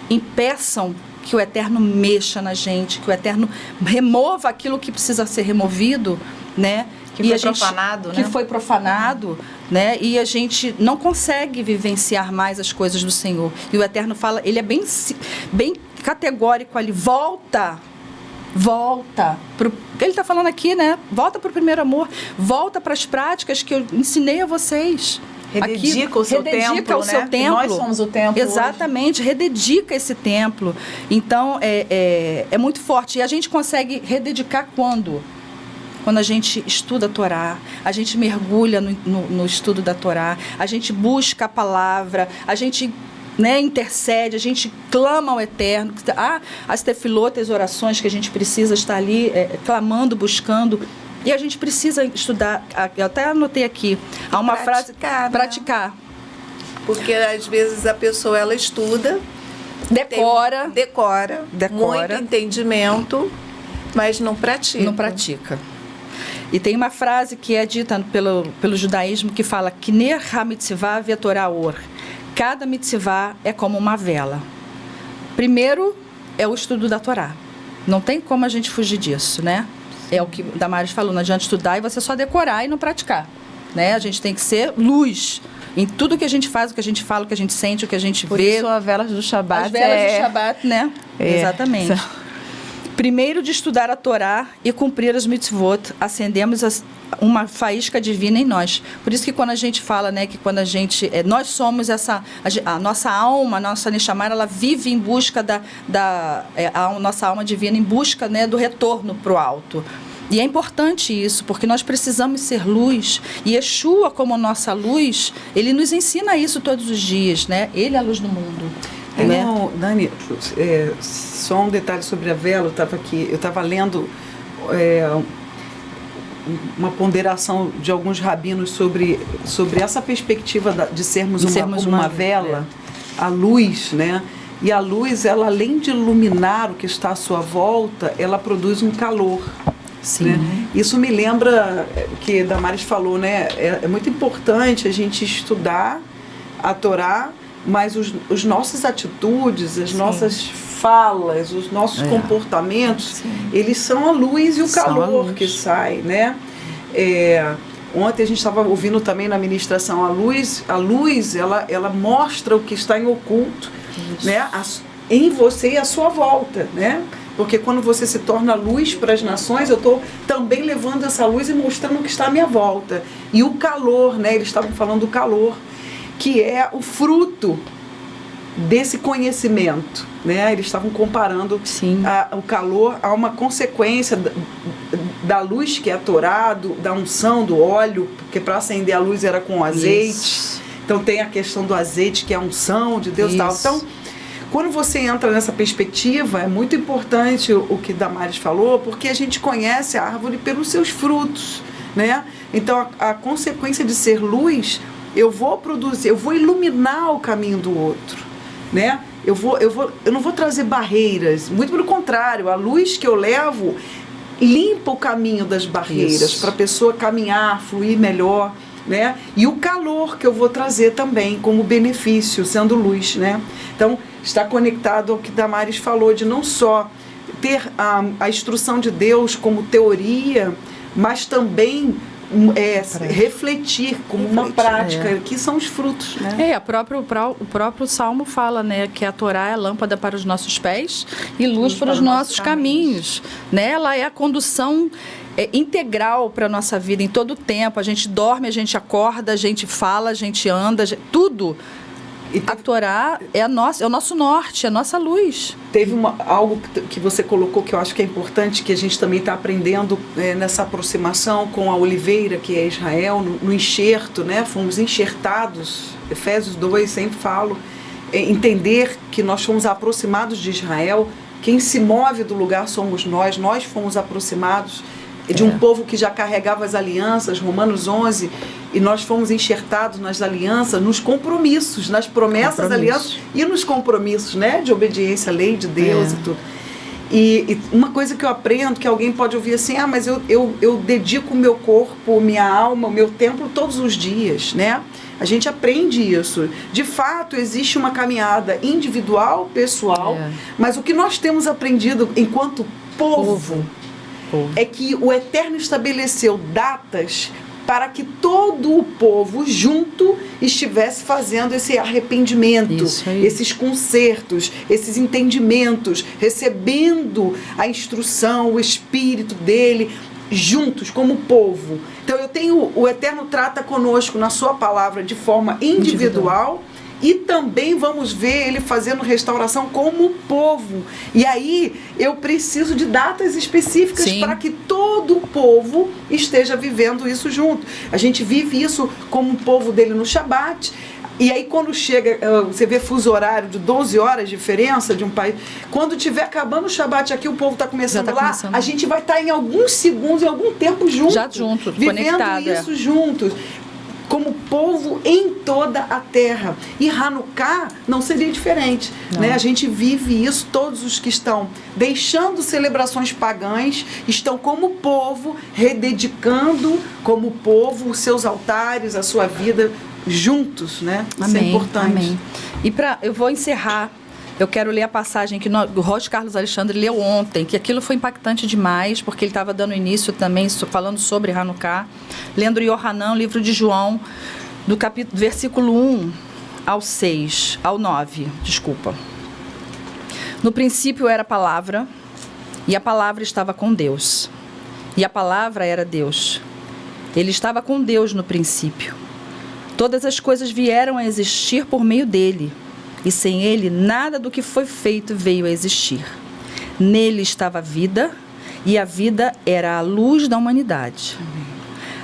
impeçam que o Eterno mexa na gente, que o Eterno remova aquilo que precisa ser removido, né? Que foi profanado, né? E a gente não consegue vivenciar mais as coisas do Senhor. E o Eterno fala, ele é bem categórico ali, volta. Ele está falando aqui, né? Volta para o primeiro amor, volta para as práticas que eu ensinei a vocês. Rededica o seu templo, seu templo. Nós somos o templo. Exatamente, hoje. Rededica esse templo. Então, é muito forte. E a gente consegue rededicar quando? Quando a gente estuda a Torá, a gente mergulha no estudo da Torá, a gente busca a palavra, a gente, né, intercede, a gente clama ao Eterno. As tefilotas, as orações que a gente precisa estar ali clamando, buscando. E a gente precisa estudar. Eu até anotei aqui. Há uma frase. Praticar. Porque às vezes a pessoa ela estuda, decora, muito entendimento, mas não pratica. Não pratica. E tem uma frase que é dita pelo judaísmo que fala: Kner ha-mitzvah ve'torah or. Cada mitzvah é como uma vela. Primeiro é o estudo da Torá. Não tem como a gente fugir disso, né? É o que Damares falou, não adianta estudar e você só decorar e não praticar, né? A gente tem que ser luz em tudo que a gente faz, o que a gente fala, o que a gente sente, o que a gente Por vê. Por isso as velas do Shabat. As velas do Shabat, né? Exatamente. Primeiro de estudar a Torá e cumprir as mitzvot, acendemos uma faísca divina em nós. Por isso que quando a gente fala, né, que quando a gente... nós somos a nossa alma, a nossa Neshama, ela vive em busca a nossa alma divina, em busca, né, do retorno para o alto. E é importante isso, porque nós precisamos ser luz. E Yeshua, como nossa luz, ele nos ensina isso todos os dias, né? Ele é a luz do mundo. Não, Dani, só um detalhe sobre a vela. Eu estava lendo uma ponderação de alguns rabinos sobre essa perspectiva de sermos uma vela, a luz, né? E a luz, ela, além de iluminar o que está à sua volta, ela produz um calor. Sim. Né? Isso me lembra que Damares falou, né? É muito importante a gente estudar a Torá, mas as nossas atitudes, as nossas falas, os nossos comportamentos, eles são a luz e o calor que sai, né? Ontem a gente estava ouvindo também na ministração a luz ela mostra o que está em oculto, né? Em você e à sua volta, né? Porque quando você se torna luz para as nações, eu estou também levando essa luz e mostrando o que está à minha volta. E o calor, né? Eles estavam falando do calor, que é o fruto desse conhecimento, né? Eles estavam comparando o calor a uma consequência da luz que é a Torá, da unção do óleo, porque para acender a luz era com azeite. Isso. Então tem a questão do azeite, que é a unção de Deus e tal. Então, quando você entra nessa perspectiva, é muito importante o que Damares falou, porque a gente conhece a árvore pelos seus frutos, né? Então, a consequência de ser luz, eu vou iluminar o caminho do outro, né? Eu não vou trazer barreiras, muito pelo contrário, a luz que eu levo limpa o caminho das barreiras para a pessoa caminhar, fluir melhor, né? E o calor que eu vou trazer também como benefício, sendo luz, né? Então, está conectado ao que Damares falou, de não só ter a instrução de Deus como teoria, mas também refletir como uma prática, que são os frutos, né? O próprio Salmo fala, né, que a Torá é a lâmpada para os nossos pés e luz para os nossos caminhos, né? Ela é a condução integral para a nossa vida em todo o tempo. A gente dorme, a gente acorda, a gente fala, a gente anda, tudo. A Torá é o nosso norte, é a nossa luz. Teve algo que você colocou que eu acho que é importante, que a gente também está aprendendo nessa aproximação com a oliveira, que é Israel, no enxerto, né? Fomos enxertados, Efésios 2, sempre falo, entender que nós fomos aproximados de Israel, quem se move do lugar somos nós fomos aproximados de um povo que já carregava as alianças, Romanos 11, e nós fomos enxertados nas alianças, nos compromissos, nas promessas das alianças e nos compromissos, né, de obediência à lei de Deus e tudo. E uma coisa que eu aprendo, que alguém pode ouvir assim, mas eu dedico o meu corpo, minha alma, o meu tempo todos os dias, né? A gente aprende isso. De fato, existe uma caminhada individual, pessoal, mas o que nós temos aprendido enquanto povo é que o Eterno estabeleceu datas para que todo o povo junto estivesse fazendo esse arrependimento, esses concertos, esses entendimentos, recebendo a instrução, o Espírito dele, juntos, como povo. Então o Eterno trata conosco na sua palavra de forma individual. E também vamos ver ele fazendo restauração como povo. E aí eu preciso de datas específicas para que todo o povo esteja vivendo isso junto. A gente vive isso como povo dele no Shabat. E aí quando chega, você vê fuso horário de 12 horas de diferença de um país. Quando estiver acabando o Shabat aqui, o povo está começando a gente vai estar em alguns segundos, em algum tempo junto. Já junto, vivendo conectado, isso juntos. Como povo em toda a terra. E Hanukkah não seria diferente, né? A gente vive isso, todos os que estão deixando celebrações pagãs, estão como povo, rededicando como povo os seus altares, a sua vida, juntos, né? Isso é importante. Amém. E eu vou encerrar. Eu quero ler a passagem que o Roger Carlos Alexandre leu ontem, que aquilo foi impactante demais, porque ele estava dando início também, falando sobre Hanukkah, lendo Yohanan, livro de João, do versículo 1 ao 6, ao 9, desculpa. No princípio era a palavra, e a palavra estava com Deus, e a palavra era Deus. Ele estava com Deus no princípio. Todas as coisas vieram a existir por meio dele, e sem ele, nada do que foi feito veio a existir. Nele estava a vida, e a vida era a luz da humanidade. Amém.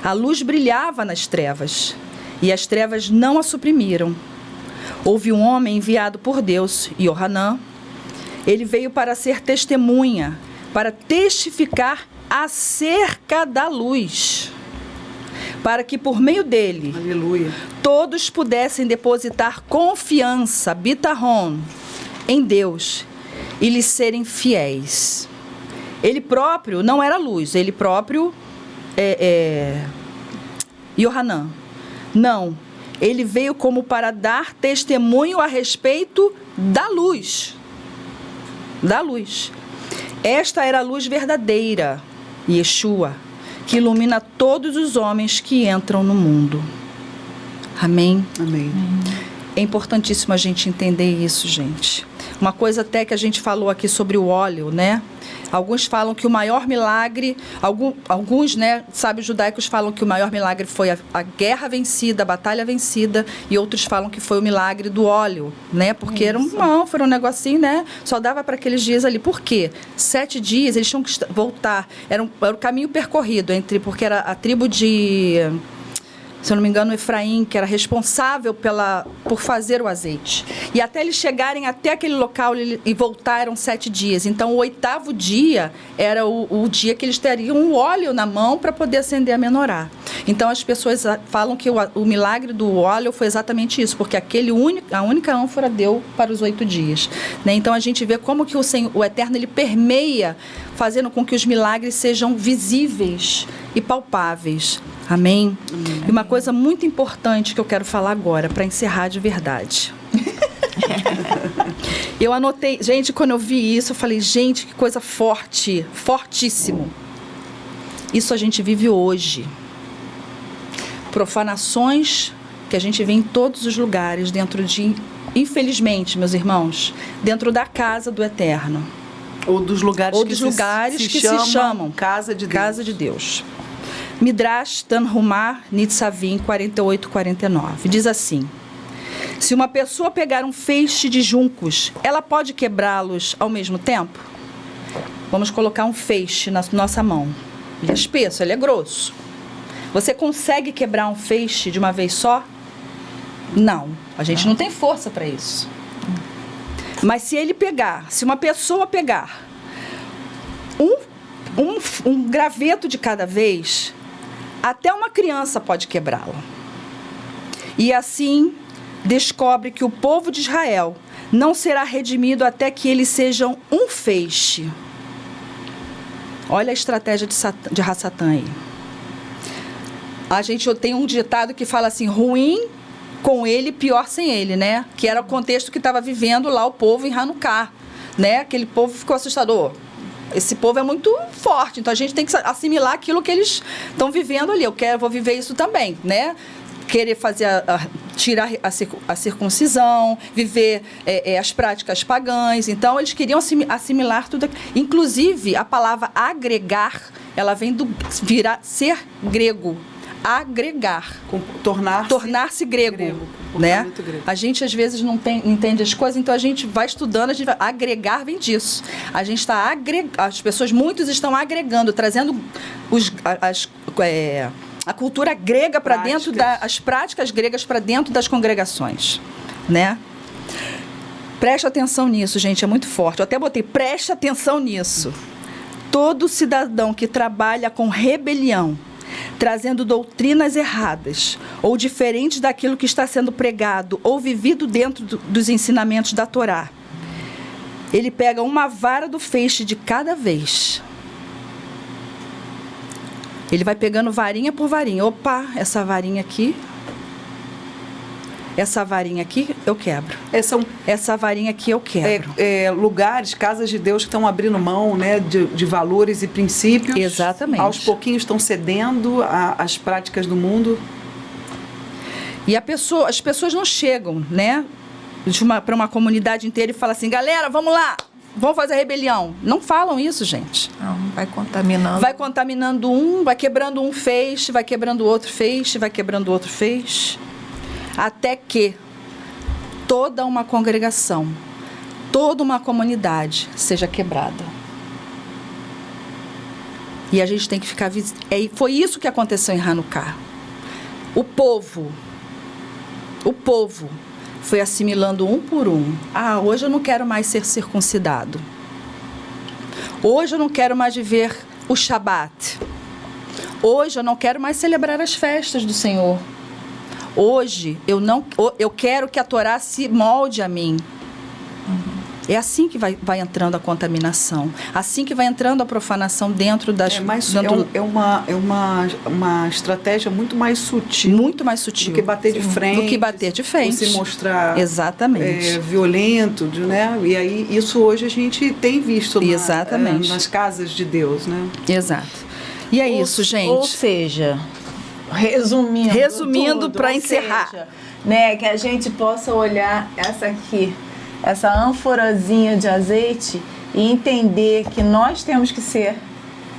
A luz brilhava nas trevas, e as trevas não a suprimiram. Houve um homem enviado por Deus, Yohanan. Ele veio para ser testemunha, para testificar acerca da luz, para que por meio dele, aleluia, todos pudessem depositar confiança, bitahon, em Deus e lhe serem fiéis. Ele próprio não era luz, ele próprio Yohanan. Não, ele veio como para dar testemunho a respeito da luz. Da luz. Esta era a luz verdadeira, Yeshua, que ilumina todos os homens que entram no mundo. Amém? Amém. É importantíssimo a gente entender isso, gente. Uma coisa até que a gente falou aqui sobre o óleo, né? Alguns falam que o maior milagre, alguns, né, sábios judaicos falam que o maior milagre foi a guerra vencida, a batalha vencida, e outros falam que foi o milagre do óleo, né? Porque foi um negocinho, né? Só dava para aqueles dias ali. Por quê? 7 dias, eles tinham que voltar. Era o caminho percorrido, porque era a tribo de, se eu não me engano, Efraim, que era responsável por fazer o azeite. E até eles chegarem até aquele local e voltaram 7 dias. Então, o 8º dia era o dia que eles teriam o óleo na mão para poder acender a menorá. Então as pessoas falam que o milagre do óleo foi exatamente isso, porque a única ânfora deu para os 8 dias. Né? Então a gente vê como que o Eterno ele permeia, fazendo com que os milagres sejam visíveis e palpáveis. Amém? E uma coisa muito importante que eu quero falar agora, para encerrar de verdade. Eu anotei, gente, quando eu vi isso, eu falei, gente, que coisa forte, fortíssimo. Isso a gente vive hoje. Profanações que a gente vê em todos os lugares, infelizmente, meus irmãos, dentro da casa do Eterno. Ou dos lugares que se chamam Casa de Deus. Casa de Deus. Midrash Tanhumar Nitzavim 48:49 diz assim: se uma pessoa pegar um feixe de juncos, ela pode quebrá-los ao mesmo tempo? Vamos colocar um feixe na nossa mão. Ele é espesso, ele é grosso. Você consegue quebrar um feixe de uma vez só? Não. A gente não tem força para isso. Mas se uma pessoa pegar um graveto de cada vez, até uma criança pode quebrá-lo. E assim descobre que o povo de Israel não será redimido até que eles sejam um feixe. Olha a estratégia de Hassatan aí. Eu tenho um ditado que fala assim, ruim com ele, pior sem ele, né? Que era o contexto que estava vivendo lá o povo em Hanukkah, né? Aquele povo ficou assustador. Esse povo é muito forte, então a gente tem que assimilar aquilo que eles estão vivendo ali. Vou viver isso também, né? Querer fazer tirar a circuncisão, viver as práticas pagãs. Então, eles queriam assimilar tudo. Inclusive, a palavra agregar, ela vem ser grego. Agregar. Tornar-se grego. Né? Grego. A gente, às vezes, não entende as coisas, então a gente vai estudando, agregar vem disso. A gente está agregando, muitos estão agregando, trazendo a cultura grega para dentro as práticas gregas para dentro das congregações, né? Preste atenção nisso, gente, é muito forte. Eu até botei, preste atenção nisso. Todo cidadão que trabalha com rebelião, trazendo doutrinas erradas ou diferentes daquilo que está sendo pregado ou vivido dentro dos ensinamentos da Torá, ele pega uma vara do feixe de cada vez. Ele vai pegando varinha por varinha. Opa, essa varinha aqui eu quebro. Essa varinha aqui eu quebro. Lugares, casas de Deus que estão abrindo mão, né, de valores e princípios. Exatamente. Aos pouquinhos estão cedendo às práticas do mundo. E as pessoas não chegam, né, para uma comunidade inteira e falam assim, galera, vamos lá. Vamos fazer rebelião. Não falam isso, gente. Não, vai contaminando. Vai contaminando vai quebrando um feixe, vai quebrando outro feixe, vai quebrando outro feixe. Até que toda uma congregação, toda uma comunidade seja quebrada. E a gente tem que ficar... Foi isso que aconteceu em Hanukkah. O povo foi assimilando um por um. Hoje eu não quero mais ser circuncidado. Hoje eu não quero mais viver o Shabat. Hoje eu não quero mais celebrar as festas do Senhor. Hoje eu quero que a Torá se molde a mim. É assim que vai entrando a contaminação. Assim que vai entrando a profanação dentro das... É uma estratégia muito mais sutil. Muito mais sutil. Do que bater de frente. Do que bater de frente. Se mostrar... Exatamente. Violento, né? E aí, isso hoje a gente tem visto Exatamente. Nas casas de Deus, né? Exato. E é isso, gente. Ou seja, resumindo para encerrar. Seja, né, que a gente possa olhar essa ânforazinha de azeite e entender que nós temos que ser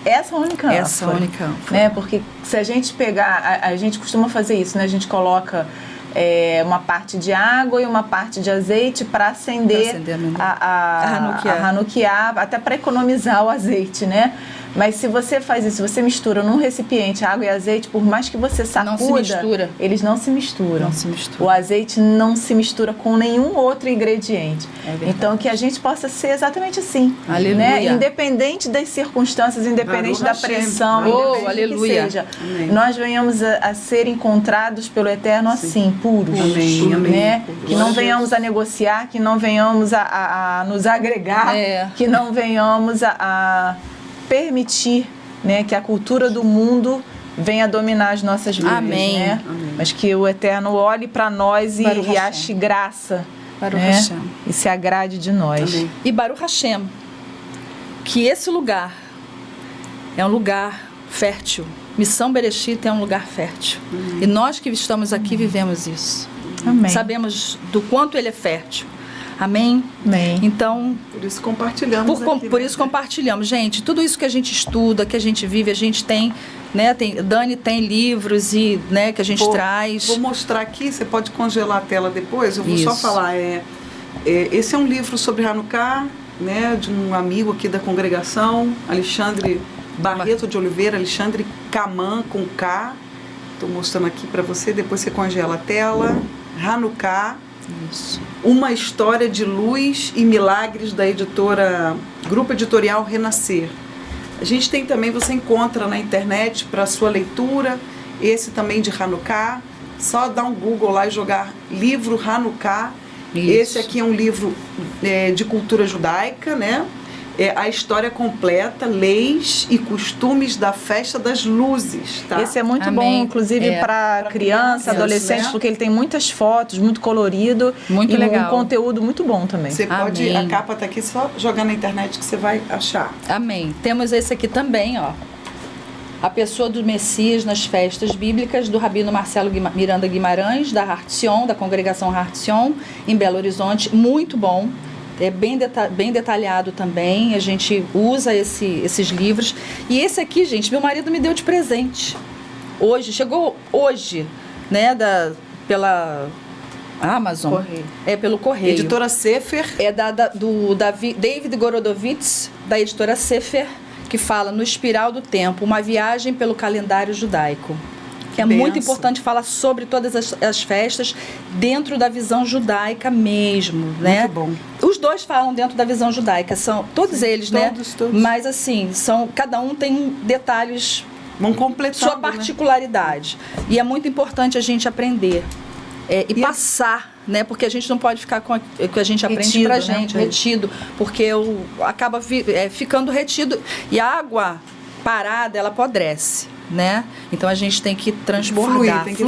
essa única ânfora. Né? Porque se a gente pegar, a gente costuma fazer isso, né? A gente coloca uma parte de água e uma parte de azeite para acender a Hanukkah, até para economizar o azeite, né? Mas se você faz isso, você mistura num recipiente água e azeite, por mais que você sacuda, Não se mistura. eles não se misturam. Não se mistura. O azeite não se mistura com nenhum outro ingrediente. É verdade. Então, que a gente possa ser exatamente assim. Aleluia. Né? Independente das circunstâncias, independente Baruch da Hashem. pressão, Oh, independente do que aleluia. seja, Amém. nós venhamos a ser encontrados pelo Eterno assim, puros. Amém, amém. Né? Puros. Que não venhamos a negociar, que não venhamos a nos agregar, É. que não venhamos a permitir, né, que a cultura do mundo venha dominar as nossas vidas. Amém. Né? Amém. Mas que o Eterno olhe para nós e Baruch Hashem. ache graça. Baruch Né? Hashem. E se agrade de nós. Amém. E Baruch Hashem, que esse lugar é um lugar fértil. Missão Bereshit é um lugar fértil. E nós que estamos aqui vivemos isso. Amém. Sabemos do quanto ele é fértil. Amém? Amém. Então, Por isso compartilhamos aqui, por né? isso compartilhamos. Gente, tudo isso que a gente estuda, que a gente vive, a gente tem, né? Dani tem livros e, né, que a gente traz. Vou mostrar aqui, você pode congelar a tela depois, eu vou só Isso. falar. Esse é um livro sobre Hanukkah, né, de um amigo aqui da congregação, Alexandre Barreto de Oliveira, Alexandre Caman, com K. Estou mostrando aqui para você, depois você congela a tela. Hanukkah, Isso. uma história de luz e milagres da editora, Grupo Editorial Renascer. A gente tem também, você encontra na internet para sua leitura, esse também de Hanukkah. Só dar um Google lá e jogar livro Hanukkah. Isso. Esse aqui é um livro de cultura judaica, né? A história completa, leis e costumes da festa das luzes, tá? Esse é muito Amém. bom, inclusive É. para criança, crianças, adolescentes, né? porque ele tem muitas fotos, muito colorido. Muito e legal. um conteúdo muito bom também. Você pode, Amém. a capa tá aqui, só jogar na internet que você vai achar. Amém. Temos esse aqui também, ó. A pessoa do Messias nas festas bíblicas, do Rabino Marcelo Miranda Guimarães, da Hartzion, da congregação Hartzion, em Belo Horizonte. Muito bom. É bem detalhado também. A gente usa esses livros. E esse aqui, gente, meu marido me deu de presente. Chegou hoje, né, pela Amazon. Correio. Pelo correio. Editora Sefer. É do David Gorodovitz, da editora Sefer, que fala No Espiral do Tempo, uma viagem pelo calendário judaico. É muito benção. importante falar sobre todas as festas dentro da visão judaica mesmo, né? Muito bom. Os dois falam dentro da visão judaica, são todos eles, né? todos. Mas assim, cada um tem detalhes, Vão completando, sua particularidade. E é muito importante a gente aprender e passar, né? Porque a gente não pode ficar com o que a gente aprende Retido, pra né? gente, retido, porque acaba ficando retido e a água parada, ela apodrece, né? Então a gente tem que transbordar, tem que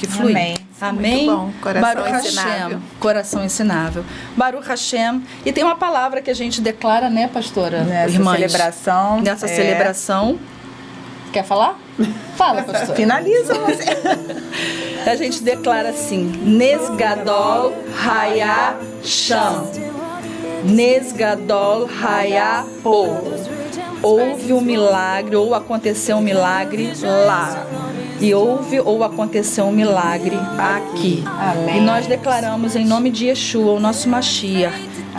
fluir. Amém. Amém. Muito bom. Coração Baruch ensinável. Hashem. Coração ensinável. Baruch Hashem. E tem uma palavra que a gente declara, né, pastora? Nessa Irmãs? celebração. Nessa celebração. Quer falar? Fala, pastora. Finaliza você. A gente declara assim: Nesgadol Haya Sham. Nesgadol Haya Po. Houve um milagre, ou aconteceu um milagre lá. E houve ou aconteceu um milagre aqui. Amém. E nós declaramos em nome de Yeshua, o nosso Mashiach,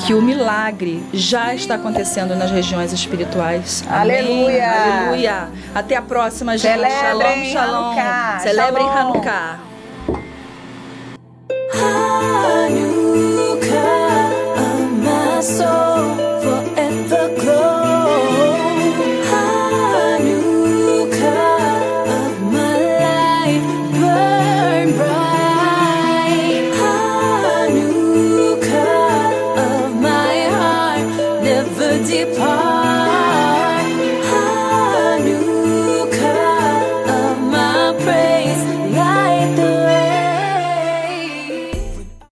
que o milagre já está acontecendo nas regiões espirituais. Amém. Aleluia. Aleluia. Até a próxima, gente. Celebrem Shalom, shalom. Hanukkah. Celebrem Shalom. Hanukkah. Hanukkah of my soul, forever glow. Hanukkah of my life, burn bright.